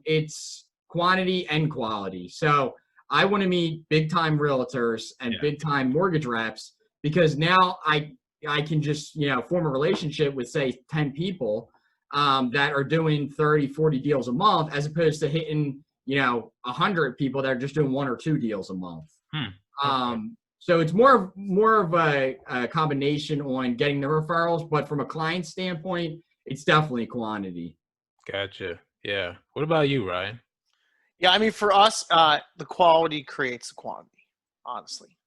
it's quantity and quality. So I want to meet big time realtors and big time mortgage reps because now I can just, form a relationship with say 10 people that are doing 30, 40 deals a month, as opposed to hitting, 100 people that are just doing 1 or 2 deals a month. So it's more of a combination on getting the referrals, but from a client standpoint, it's definitely quantity. Gotcha. Yeah. What about you, Ryan? Yeah, I mean, for us, the quality creates the quantity, honestly.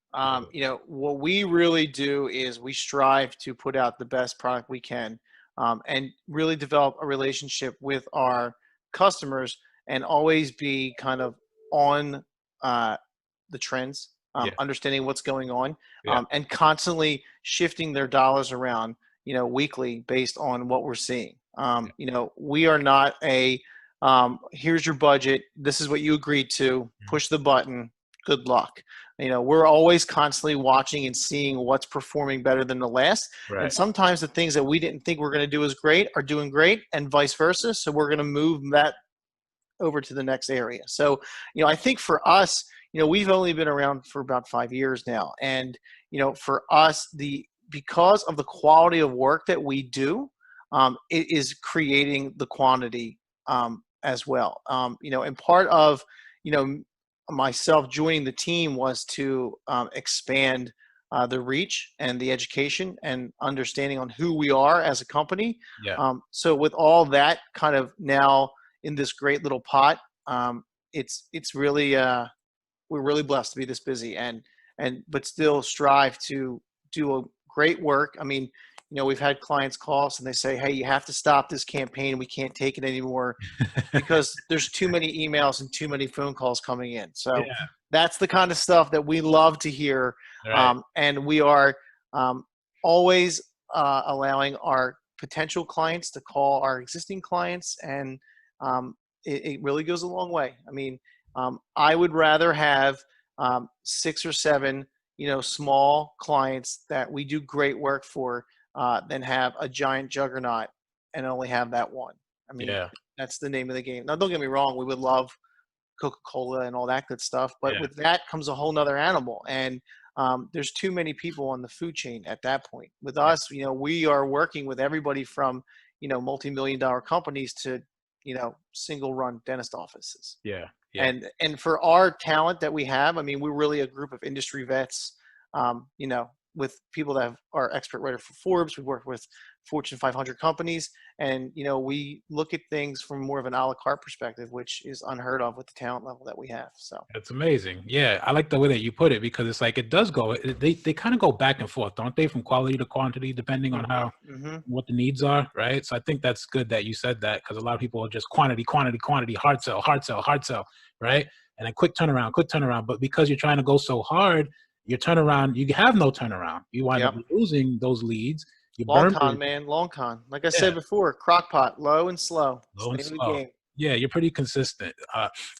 What we really do is we strive to put out the best product we can and really develop a relationship with our customers and always be kind of on the trends Yeah. understanding what's going on, Yeah. and constantly shifting their dollars around, weekly based on what we're seeing. We are not a here's your budget. This is what you agreed to. Push the button. Good luck. We're always constantly watching and seeing what's performing better than the last. Right. And sometimes the things that we didn't think we're going to do as great are doing great, and vice versa. So we're going to move that over to the next area. So, I think for us, we've only been around for about 5 years now. And, for us, because of the quality of work that we do, it is creating the quantity as well. And part of, myself joining the team was to expand the reach and the education and understanding on who we are as a company. Yeah. So with all that kind of now in this great little pot, it's really we're really blessed to be this busy but still strive to do a great work. I mean, we've had clients call us and they say, hey, you have to stop this campaign. We can't take it anymore because there's too many emails and too many phone calls coming in. So that's the kind of stuff that we love to hear. Right. And we are always allowing our potential clients to call our existing clients, and it really goes a long way. I mean, I would rather have 6 or 7, small clients that we do great work for than have a giant juggernaut and only have that one. I mean, that's the name of the game. Now, don't get me wrong. We would love Coca-Cola and all that good stuff, but with that comes a whole nother animal. And there's too many people on the food chain at that point. With us, we are working with everybody from, multi-million-dollar companies to, single-run dentist offices. Yeah. And for our talent that we have, I mean, we're really a group of industry vets, with people that are expert writer for Forbes. We work with Fortune 500 companies, and, we look at things from more of an a la carte perspective, which is unheard of with the talent level that we have. So that's amazing. Yeah. I like the way that you put it, because it's like, it does go, they kind of go back and forth, don't they? From quality to quantity, depending on how, what the needs are. Right. So I think that's good that you said that, because a lot of people are just quantity, hard sell. Right. And then quick turnaround. But because you're trying to go so hard, your turnaround, you have no turnaround. You wind up losing those leads. You long con. Like I said before, crock pot, low and slow. Low and slow. slow. Yeah, you're pretty consistent.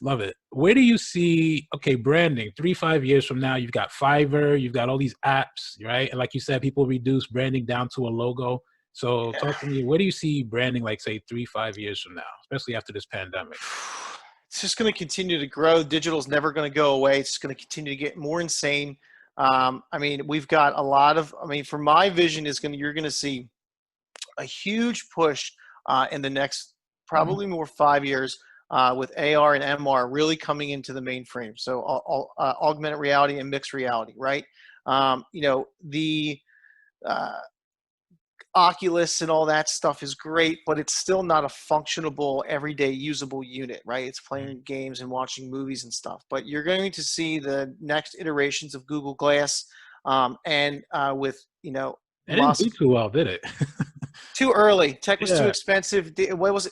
Love it. Where do you see, branding 3-5 years from now? You've got Fiverr, you've got all these apps, right? And like you said, people reduce branding down to a logo. So talk to me, where do you see branding, like, say, 3-5 years from now, especially after this pandemic? It's just going to continue to grow. Digital's never going to go away. It's going to continue to get more insane. I mean, we've got a lot of, for my vision you're going to see a huge push in the next probably more 5 years with AR and MR really coming into the mainframe. So augmented reality and mixed reality, right? The Oculus and all that stuff is great, but it's still not a functionable, everyday usable unit, right? It's playing games and watching movies and stuff. But you're going to see the next iterations of Google Glass, and with, it didn't do too well, did it? Too early. Tech was too expensive. What was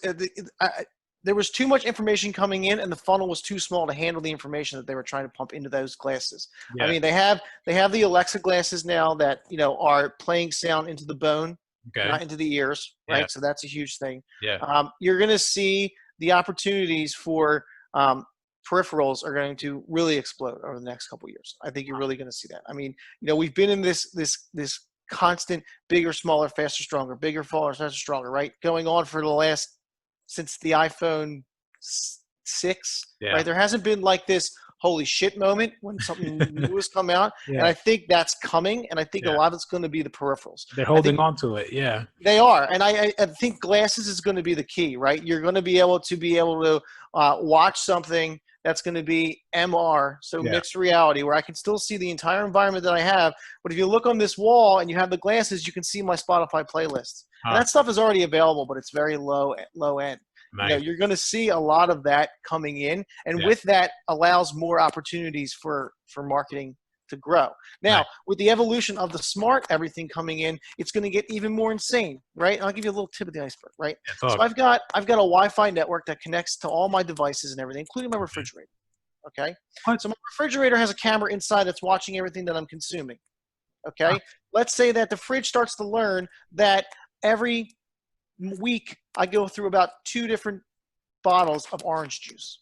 there was too much information coming in, and the funnel was too small to handle the information that they were trying to pump into those glasses. I mean, they have the Alexa glasses now that are playing sound into the bone. Not into the ears, right? So that's a huge thing. You're going to see the opportunities for peripherals are going to really explode over the next couple of years. I think you're really going to see that. I mean, we've been in this constant bigger, smaller, faster, stronger, bigger, smaller, faster, stronger, right? Going on for since the iPhone 6, right? There hasn't been like this holy shit moment when something new has come out. And I think that's coming. And I think a lot of it's going to be the peripherals. They're holding on to it. They are. And I think glasses is going to be the key, right? You're going to be able to watch something that's going to be MR, so mixed reality, where I can still see the entire environment that I have. But if you look on this wall and you have the glasses, you can see my Spotify playlists. And that stuff is already available, but it's very low end. Nice. You're going to see a lot of that coming in, and with that allows more opportunities for marketing to grow. Now, with the evolution of the smart everything coming in, it's going to get even more insane, right? And I'll give you a little tip of the iceberg, right? So I've got a Wi-Fi network that connects to all my devices and everything, including my refrigerator. Okay. What? So my refrigerator has a camera inside that's watching everything that I'm consuming. Okay. Let's say that the fridge starts to learn that every week I go through about 2 different bottles of orange juice.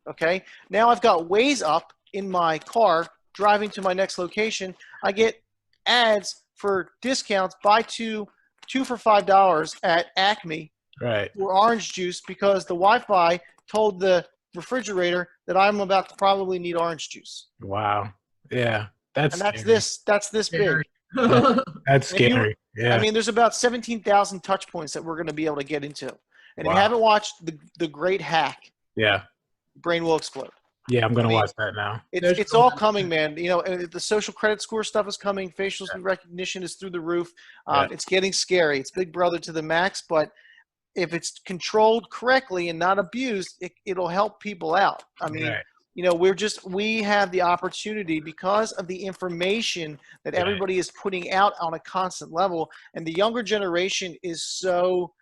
Okay. Now I've got Waze up in my car driving to my next location. I get ads for discounts, buy two for $5 at Acme Right. for orange juice because the Wi-Fi told the refrigerator that I'm about to probably need orange juice. Wow. Yeah. That's And that's scary. this big. That's And scary. Yeah. I mean, there's about 17,000 touch points that we're going to be able to get into. And if Wow. you haven't watched the Great Hack, Yeah. brain will explode. Yeah. I'm gonna I mean, watch that now. It's all coming, man. You know, the social credit score stuff is coming. Facial recognition is through the roof. Yeah. It's getting scary. It's Big Brother to the max. But if it's controlled correctly and not abused, it'll help people out. I mean, Right. you know, we have the opportunity because of the information that Right. everybody is putting out on a constant level, and the younger generation is so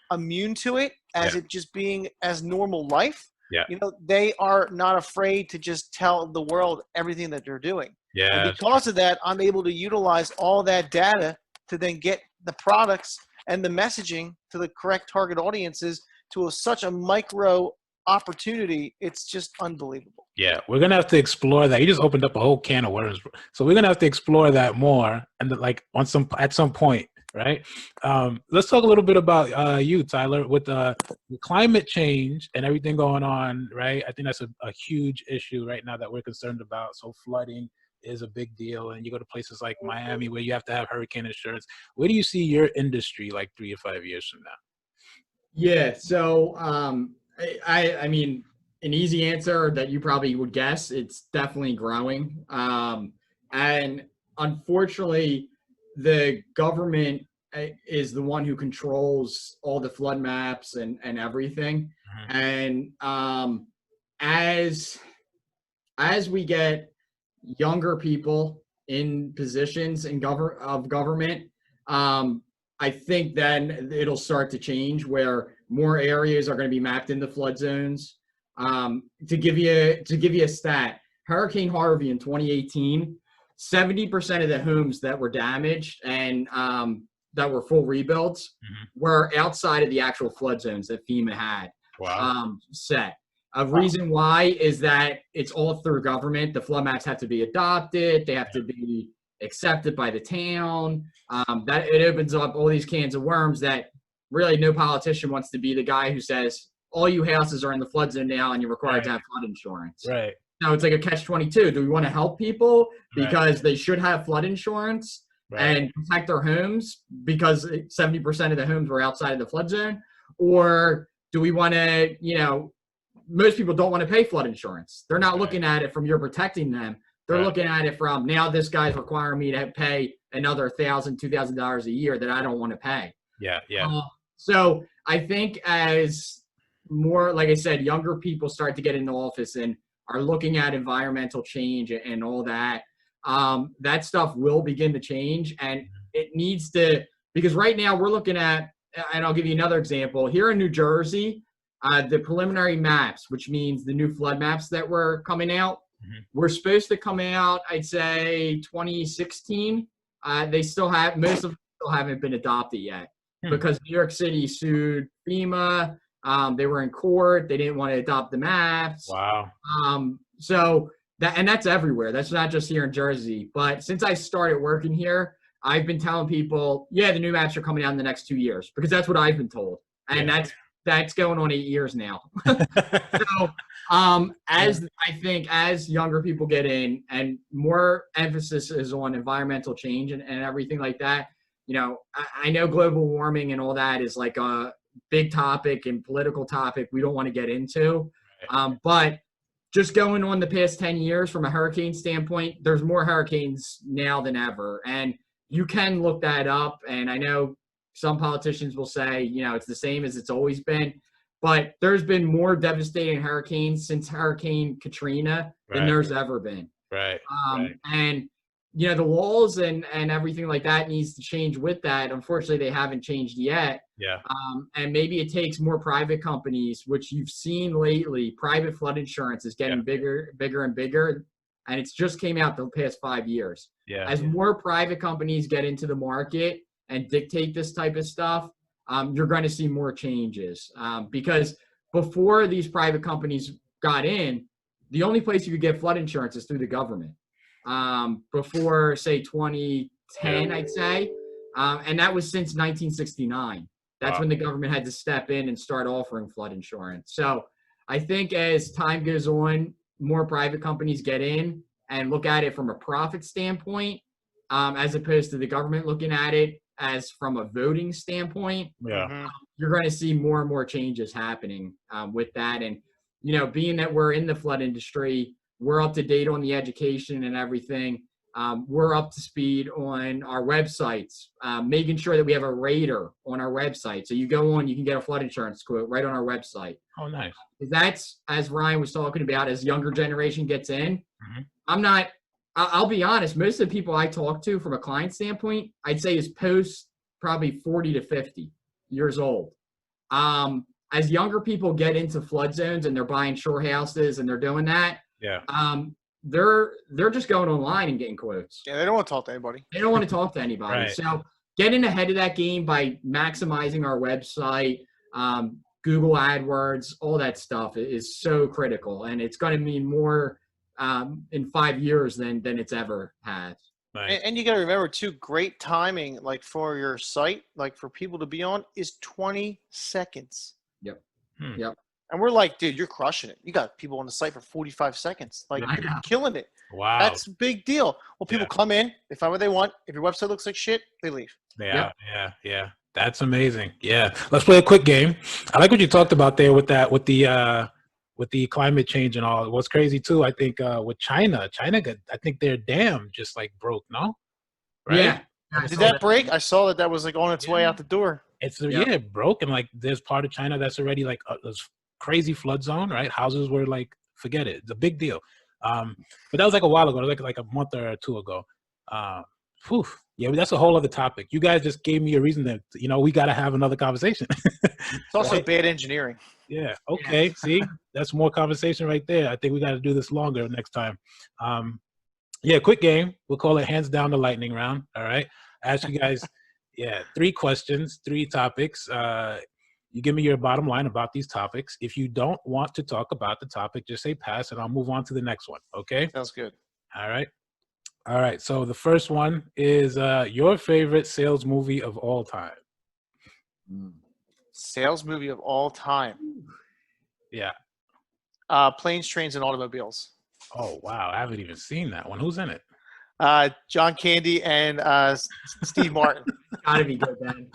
immune to it as it just being as normal life. Yeah. You know, they are not afraid to just tell the world everything that they're doing. Yeah. And because of that, I'm able to utilize all that data to then get the products and the messaging to the correct target audiences to such a micro opportunity. It's just unbelievable. Yeah, we're gonna have to explore that. You just opened up a whole can of worms, so we're gonna have to explore that more, and like at some point, right? Let's talk a little bit about you, Tyler, with climate change and everything going on, right? I think that's a huge issue right now that we're concerned about. So flooding is a big deal, and you go to places like Miami where you have to have hurricane insurance. Where do you see your industry like 3 to 5 years from now? Yeah. So, I mean, an easy answer that you probably would guess, it's definitely growing. And unfortunately, the government is the one who controls all the flood maps and everything. Mhm. And as we get younger people in positions in government, I think then it'll start to change where more areas are going to be mapped into flood zones. To give you a stat, Hurricane Harvey in 2018, 70% of the homes that were damaged and that were full rebuilds were outside of the actual flood zones that FEMA had set. A reason why is that it's all through government. The flood maps have to be adopted. They have to be accepted by the town. That it opens up all these cans of worms that really no politician wants to be the guy who says all you houses are in the flood zone now and you're required to have flood insurance. Right. So it's like a catch-22. Do we want to help people because they should have flood insurance and protect their homes because 70% of the homes were outside of the flood zone? Or do we want to, most people don't want to pay flood insurance. They're not looking at it from you're protecting them. They're looking at it from now this guy's requiring me to pay another $1,000, $2,000 a year that I don't want to pay. Yeah. So I think as more, like I said, younger people start to get into office and are looking at environmental change and all that, that stuff will begin to change. And it needs to, because right now we're looking at, and I'll give you another example. Here in New Jersey, the preliminary maps, which means the new flood maps that were coming out, were supposed to come out, I'd say 2016. They still have, most of them still haven't been adopted yet because New York City sued FEMA. They were in court. They didn't want to adopt the maps. Wow. So that's everywhere. That's not just here in Jersey. But since I started working here, I've been telling people, the new maps are coming out in the next 2 years because that's what I've been told. And that's going on 8 years now. So I think as younger people get in and more emphasis is on environmental change and everything like that, I know global warming and all that is like a big topic and political topic we don't want to get into. But just going on the past 10 years from a hurricane standpoint, there's more hurricanes now than ever. And you can look that up. And I know some politicians will say, it's the same as it's always been. But there's been more devastating hurricanes since Hurricane Katrina than there's ever been. Right. And you know, the laws and everything like that needs to change with that. Unfortunately, they haven't changed yet. Yeah. And maybe it takes more private companies, which you've seen lately. Private flood insurance is getting bigger and bigger. And it's just came out the past 5 years. Yeah. As more private companies get into the market and dictate this type of stuff, you're going to see more changes. Because before these private companies got in, the only place you could get flood insurance is through the government. Before, say, 2010, I'd say. And that was since 1969. That's when the government had to step in and start offering flood insurance. So I think as time goes on, more private companies get in and look at it from a profit standpoint, as opposed to the government looking at it as from a voting standpoint. Yeah. You're going to see more and more changes happening with that. And, you know, being that we're in the flood industry, we're up to date on the education and everything. We're up to speed on our websites, making sure that we have a rater on our website. So you go on, you can get a flood insurance quote right on our website. Oh, nice. That's, as Ryan was talking about, as younger generation gets in, I'll be honest, most of the people I talk to from a client standpoint, I'd say is post probably 40 to 50 years old. As younger people get into flood zones and they're buying shore houses and they're doing that, they're just going online and getting quotes. Yeah, they don't want to talk to anybody. They don't want to talk to anybody. Right. So getting ahead of that game by maximizing our website, Google AdWords, all that stuff is so critical, and it's going to mean more in 5 years than it's ever had. Right. And you got to remember too, great timing, like for your site, like for people to be on, is 20 seconds. Yep. Yep. And we're like, dude, you're crushing it. You got people on the site for 45 seconds. Like, you're killing it. Wow. That's a big deal. Well, people come in, they find what they want. If your website looks like shit, they leave. Yeah. That's amazing. Yeah. Let's play a quick game. I like what you talked about there with that, with the climate change and all. What's crazy too, I think, with China got, I think their dam just like broke, no? Right? Yeah. Did that break? I saw that was like on its way out the door. It's it broke, and like there's part of China that's already like this crazy flood zone, right? Houses were like, forget it. It's a big deal. But that was like a while ago, like a month or two ago. Yeah, that's a whole other topic. You guys just gave me a reason that, you know, we got to have another conversation. It's also bad engineering. Yeah. Okay. See, that's more conversation right there. I think we got to do this longer next time. Yeah. Quick game. We'll call it hands down the lightning round. All right. Ask you guys, 3 questions, 3 topics. You give me your bottom line about these topics. If you don't want to talk about the topic, just say pass and I'll move on to the next one. Okay. Sounds good. All right. So the first one is your favorite sales movie of all time. Sales movie of all time. Yeah. Planes, Trains, and Automobiles. Oh, wow. I haven't even seen that one. Who's in it? John Candy and Steve Martin. Gotta be good then.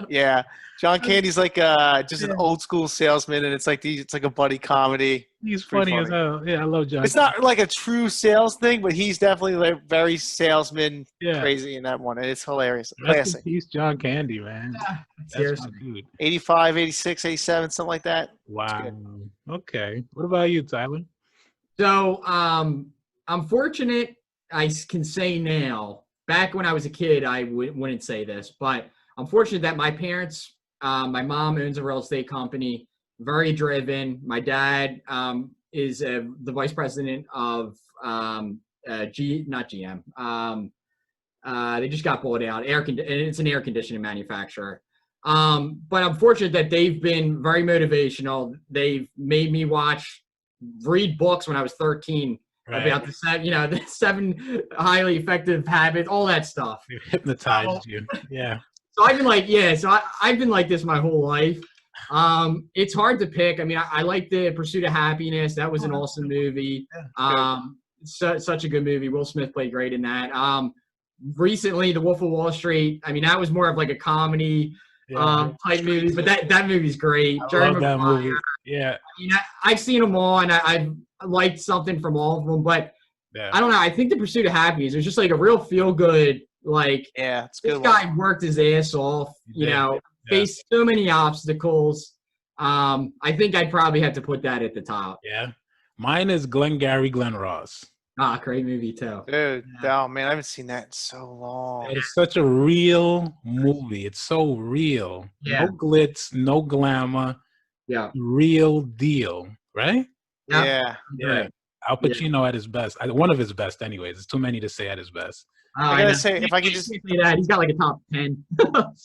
Yeah. John Candy's like just an old school salesman, and it's like a buddy comedy. He's funny as hell. Yeah, I love John. It's not like a true sales thing, but he's definitely like very salesman crazy in that one, and it's hilarious. Classic. He's John Candy, man. That's my dude. 85, 86, 87, something like that. Wow. Okay. What about you, Tyler? So I'm fortunate. I can say now, back when I was a kid, I wouldn't say this, but I'm fortunate that my parents, my mom owns a real estate company, very driven. My dad is the vice president of not GM. They just got bought out. It's an air conditioning manufacturer. But I'm fortunate that they've been very motivational. They've made me read books when I was 13. Right. About the 7 highly effective habits, all that stuff. It hypnotized you. Yeah. So I've been I've been like this my whole life. It's hard to pick. I mean, I like The Pursuit of Happiness. That was an awesome movie. Such a good movie. Will Smith played great in that. Recently, The Wolf of Wall Street. I mean, that was more of like a comedy type movie, but that movie's great. I love that movie. Yeah. I mean, I've seen them all, and I've liked something from all of them, but I don't know. I think The Pursuit of Happiness was just like a real feel good. Like, it's this guy worked his ass off. Faced so many obstacles. I think I'd probably have to put that at the top. Yeah, mine is Glengarry Glen Ross. Ah, great movie too. Dude, Yeah. oh man, I haven't seen that in so long. It's such a real movie. It's so real. No Yeah. glitz, no glamour, Yeah. real deal, right? Yeah. Yeah. Yeah. Great. Al Yeah. Pacino at his best. One of his best, anyways. It's too many to say at his best. Oh, I I gotta know. say, if I could You just, can't say that. He's got like a top 10.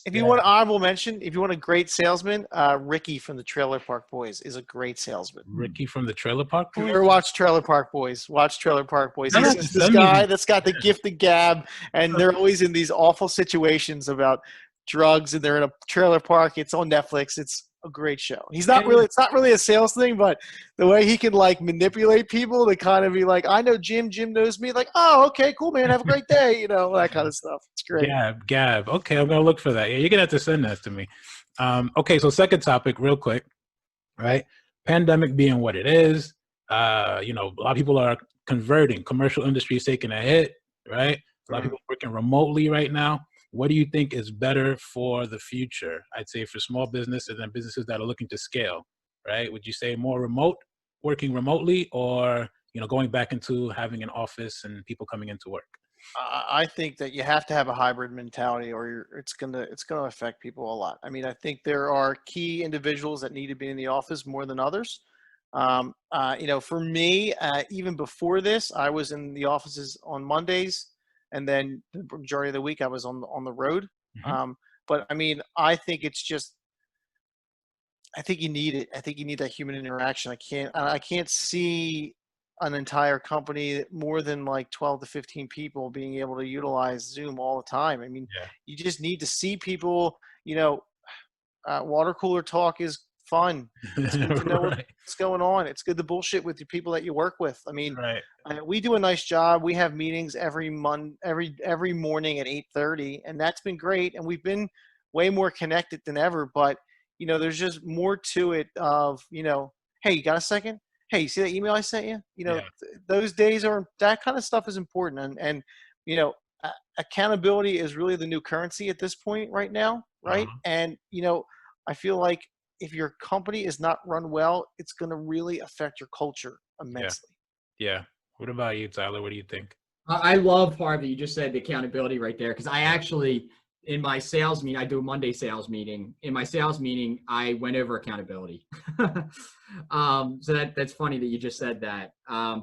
if you Yeah. want an honorable mention, if you want a great salesman, Ricky from the Trailer Park Boys is a great salesman. Ricky from the Trailer Park If you Boys? ever watch Trailer Park Boys, watch Trailer Park Boys. You He's have to just this send me guy these. that's got the gift of gab, and they're always in these awful situations about drugs, and they're in a trailer park. It's on Netflix. It's a great show. He's not really, it's not really a sales thing, but the way he can like manipulate people to kind of be like, I know Jim knows me. Like, oh, okay, cool, man. Have a great day. You know, that kind of stuff. It's great. Gab. Okay, I'm gonna look for that. Yeah, you're gonna have to send that to me. Okay, so second topic, real quick, right? Pandemic being what it is, a lot of people are converting. Commercial industry is taking a hit, right? A lot of people working remotely right now. What do you think is better for the future? I'd say for small businesses and businesses that are looking to scale, right? Would you say more remote, working remotely, or going back into having an office and people coming into work? I think that you have to have a hybrid mentality, or it's gonna affect people a lot. I mean, I think there are key individuals that need to be in the office more than others. For me, even before this, I was in the offices on Mondays, and then the majority of the week I was on the road. Mhm. But I mean, I think it's just, I think you need it. I think you need that human interaction. I can't see an entire company more than like 12 to 15 people being able to utilize Zoom all the time. I mean, Yeah. you just need to see people. Water cooler talk is fun. It's good to know Right. what's going on. It's good to bullshit with the people that you work with. I mean, Right. we do a nice job. We have meetings every morning at 8:30, and that's been great. And we've been way more connected than ever. But there's just more to it. Hey, you got a second? Hey, you see that email I sent you? Yeah. Those days are, that kind of stuff is important. And you know, accountability is really the new currency at this point right now, right? Uh-huh. And I feel like if your company is not run well, it's going to really affect your culture Yeah. immensely. Yeah. What about you, Tyler? What do you think? I love part that you just said, the accountability right there, because I actually, in my sales meeting, I do a Monday sales meeting. In my sales meeting, I went over accountability. So that's funny that you just said that. I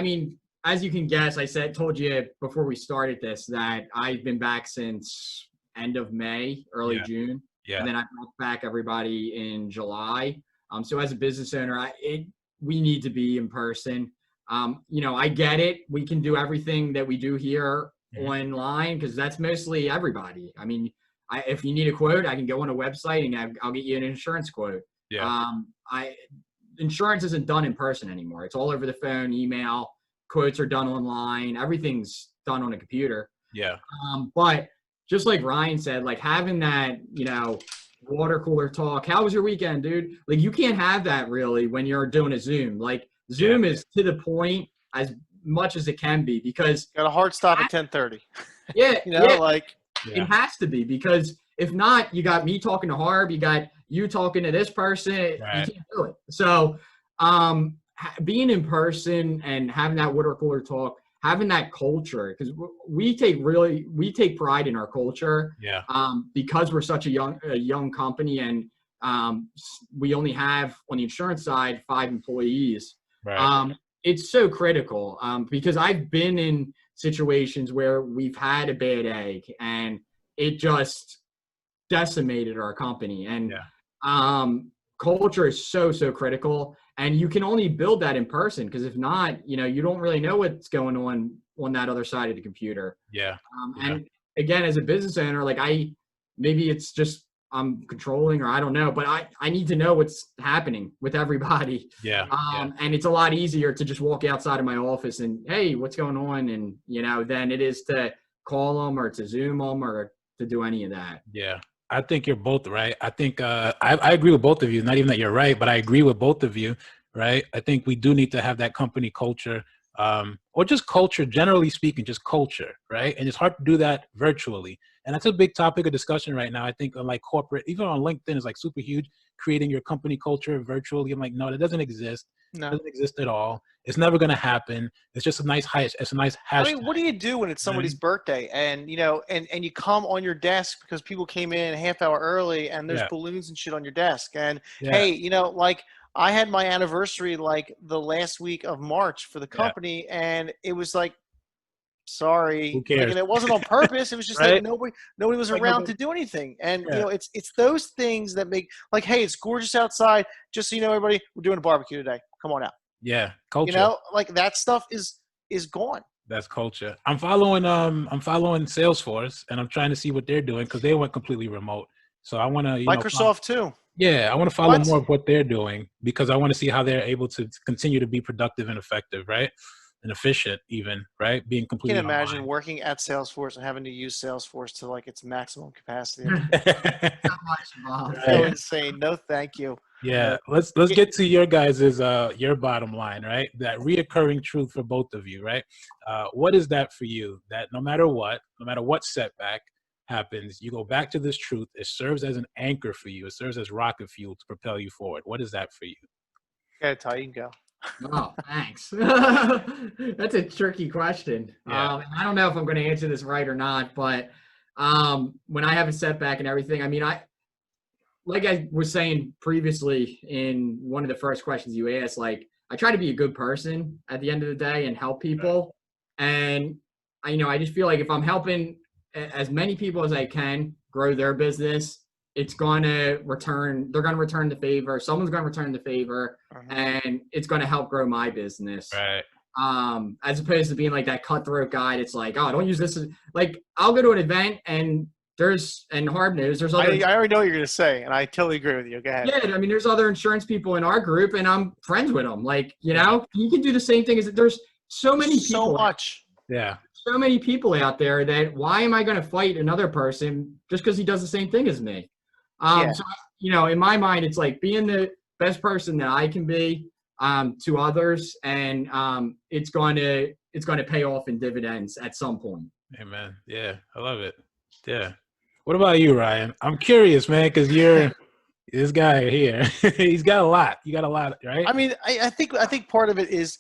mean, as you can guess, told you before we started this that I've been back since end of May, early Yeah. June, Yeah. and then I brought back everybody in July. So as a business owner, we need to be in person. I get it. We can do everything that we do here online because that's mostly everybody. I mean, if you need a quote, I can go on a website and I'll get you an insurance quote. Yeah. Insurance isn't done in person anymore. It's all over the phone, email, quotes are done online. Everything's done on a computer. Yeah. But just like Ryan said, like having that, water cooler talk. How was your weekend, dude? Like you can't have that really when you're doing a Zoom. Like Zoom is to the point as much as it can be because got a hard stop at 10:30. Yeah, Yeah. it has to be because if not, you got me talking to Harb, you got you talking to this person. Right. You can't do it. So, being in person and having that water cooler talk, having that culture, because we take pride in our culture. Yeah. Because we're such a young company and we only have on the insurance side 5 employees. Right. It's so critical because I've been in situations where we've had a bad egg and it just decimated our company. And culture is so critical, and you can only build that in person because if not, you don't really know what's going on that other side of the computer. Yeah. And again, as a business owner, like maybe it's just I'm controlling or I don't know, but I need to know what's happening with everybody. Yeah. And it's a lot easier to just walk outside of my office and, hey, what's going on? And, than it is to call them or to Zoom them or to do any of that. Yeah. I think you're both right. I think I agree with both of you. Not even that you're right, but I agree with both of you, right? I think we do need to have that company culture or just culture, generally speaking, just culture, right? And it's hard to do that virtually. And that's a big topic of discussion right now. I think on like corporate, even on LinkedIn is like super huge, creating your company culture virtually. I'm like, no, that doesn't exist. No. It doesn't exist at all. It's never going to happen. It's just a nice it's a nice hashtag. I mean, what do you do when it's somebody's birthday and and you come on your desk because people came in a half hour early and there's balloons and shit on your desk and hey, like I had my anniversary like the last week of March for the company and it was like, sorry, who cares? Like, and it wasn't on purpose. It was just like nobody was around to do anything. And it's those things that make like, hey, it's gorgeous outside. Just so you know, everybody, we're doing a barbecue today. Come on out. Yeah, culture. Like that stuff is gone. That's culture. I'm following Salesforce and I'm trying to see what they're doing because they went completely remote. So I want to Microsoft too. Yeah, I want to follow more of what they're doing because I want to see how they're able to continue to be productive and effective, right? And efficient even, right? Being completely. I can imagine working at Salesforce and having to use Salesforce to like its maximum capacity. So insane. No, thank you. Yeah, let's get to your guys' your bottom line, right? That reoccurring truth for both of you, right? What is that for you? That no matter what setback happens, you go back to this truth. It serves as an anchor for you. It serves as rocket fuel to propel you forward. What is that for you? Okay, Ty, you can go. Oh, thanks. That's a tricky question. Yeah. I don't know if I'm going to answer this right or not, but when I have a setback and everything, I mean, like I was saying previously in one of the first questions you asked, like I try to be a good person at the end of the day and help people. And I just feel like if I'm helping as many people as I can grow their business, it's going to return. They're going to return the favor. Someone's going to return the favor, and it's going to help grow my business. Right. As opposed to being like that cutthroat guy. It's like, oh, don't use this. Like I'll go to an event and Harb knows there's other. I already know what you're going to say, and I totally agree with you. Go ahead. Yeah, I mean, there's other insurance people in our group, and I'm friends with them. Like, you can do the same thing. There's so many people. So much. Yeah. So many people out there that why am I going to fight another person just because he does the same thing as me? So, in my mind, it's like being the best person that I can be to others, and it's going to pay off in dividends at some point. Amen. Yeah, I love it. Yeah. What about you, Ryan? I'm curious, man, because you're this guy here. He's got a lot. You got a lot, right? I mean, I think part of it is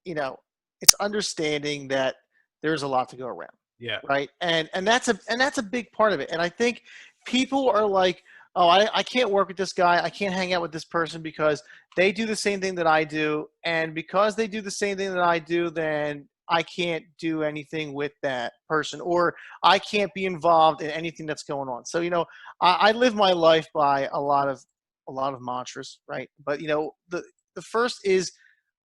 it's understanding that there's a lot to go around. Yeah. Right. And that's a big part of it. And I think people are like, oh, I can't work with this guy. I can't hang out with this person because they do the same thing that I do. And because they do the same thing that I do, then I can't do anything with that person, or I can't be involved in anything that's going on. So, I live my life by a lot of mantras, right? But, the first is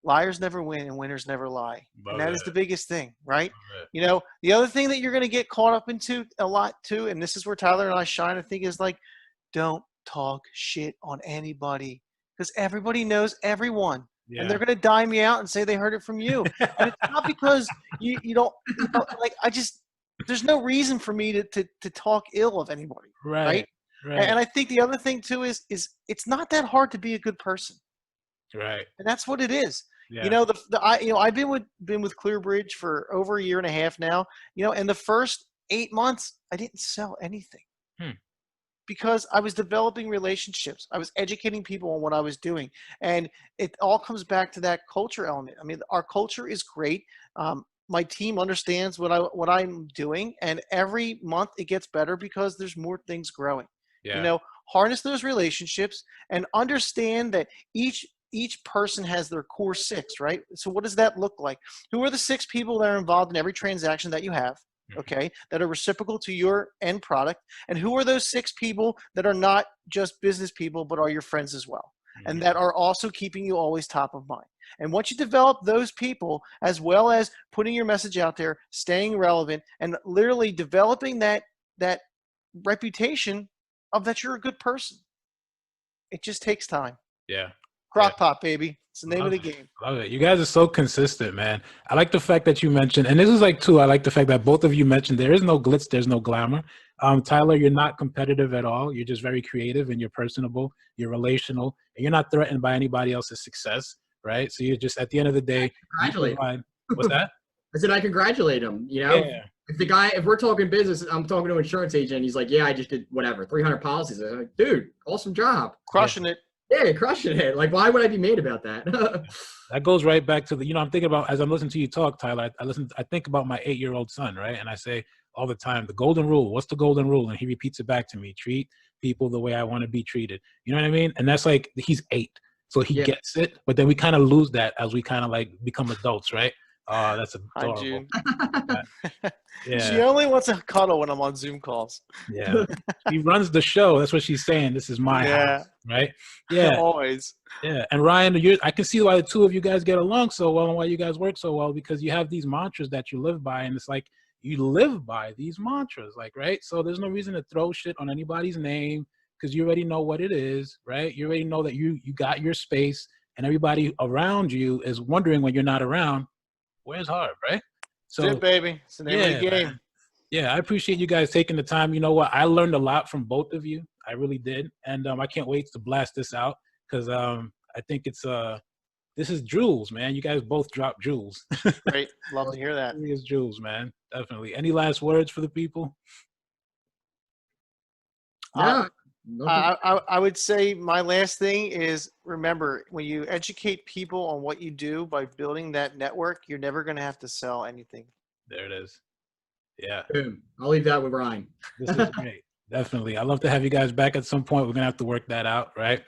liars never win and winners never lie. And that is the biggest thing, right? The other thing that you're going to get caught up into a lot too, and this is where Tyler and I shine, I think, is like, don't talk shit on anybody because everybody knows everyone. Yeah. And they're going to dime me out and say they heard it from you. And it's not because you don't like, there's no reason for me to talk ill of anybody. Right. And I think the other thing too is it's not that hard to be a good person. Right. And that's what it is. Yeah. I've been with ClearBridge for over a year and a half now, and the first 8 months I didn't sell anything. Because I was developing relationships. I was educating people on what I was doing. And it all comes back to that culture element. I mean, our culture is great. My team understands what I'm doing. And every month it gets better because there's more things growing. Yeah. Harness those relationships and understand that each person has their core 6, right? So what does that look like? Who are the 6 people that are involved in every transaction that you have? Okay, that are reciprocal to your end product, and who are those 6 people that are not just business people but are your friends as well, and that are also keeping you always top of mind. And once you develop those people, as well as putting your message out there, staying relevant, and literally developing that reputation of that you're a good person, it just takes time. Yeah. Crock-pot, baby. It's the name of the game. Love it. You guys are so consistent, man. I like the fact that you mentioned, and this is like too, I like the fact that both of you mentioned there is no glitz, there's no glamour. Tyler, you're not competitive at all. You're just very creative and you're personable, you're relational, and you're not threatened by anybody else's success, right? So you're just, at the end of the day, congratulate. What's that? I said I congratulate him. Yeah. If we're talking business, I'm talking to an insurance agent, he's like, yeah, I just did whatever, 300 policies. I'm like, dude, awesome job. Crushing it. Yeah, crushing it. Like, why would I be mad about that? That goes right back to I'm thinking about, as I'm listening to you talk, Tyler, I think about my 8-year-old son, right? And I say all the time, the golden rule, what's the golden rule? And he repeats it back to me, treat people the way I want to be treated. You know what I mean? And that's like, he's 8. So he Yeah. gets it, but then we kind of lose that as we kind of like become adults, right? Oh, that's Hi, adorable. June. Yeah. She only wants a cuddle when I'm on Zoom calls. Yeah. She runs the show. That's what she's saying. This is my house, right? Yeah. Always. Yeah. And Ryan, I can see why the two of you guys get along so well and why you guys work so well, because you have these mantras that you live by, and it's like you live by these mantras, like, right? So there's no reason to throw shit on anybody's name because you already know what it is, right? You already know that you got your space, and everybody around you is wondering when you're not around, where's Harb, right? So That's it, baby. It's the name of the game. man. Yeah, I appreciate you guys taking the time. You know what? I learned a lot from both of you. I really did. And I can't wait to blast this out because I think it's this is jewels, man. You guys both dropped jewels. Great. Love to hear that. It is jewels, man. Definitely. Any last words for the people? Yeah. I would say my last thing is, remember, when you educate people on what you do by building that network, you're never going to have to sell anything. There it is. Yeah. Boom. I'll leave that with Ryan. This is great. Definitely. I'd love to have you guys back at some point. We're going to have to work that out, right?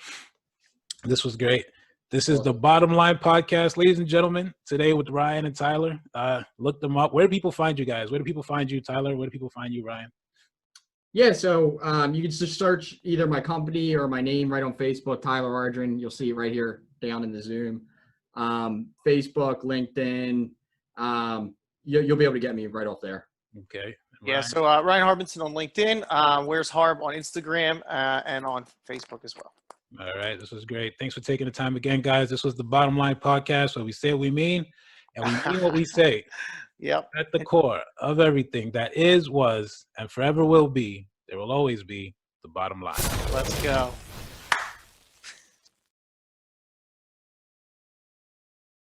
This was great. This is the Bottom Line Podcast, ladies and gentlemen. Today with Ryan and Tyler. Look them up. Where do people find you guys? Where do people find you, Tyler? Where do people find you, Ryan? Yeah, so you can just search either my company or my name right on Facebook, Tyler Ardron. You'll see it right here down in the Zoom. Facebook, LinkedIn. You'll be able to get me right off there. Okay. Yeah, so Ryan Harbinson on LinkedIn, Where's Harb on Instagram, and on Facebook as well. All right, this was great. Thanks for taking the time again, guys. This was the Bottom Line Podcast, where we say what we mean, and we mean what we say. Yep. At the core of everything that is, was, and forever will be, there will always be the bottom line. Let's go.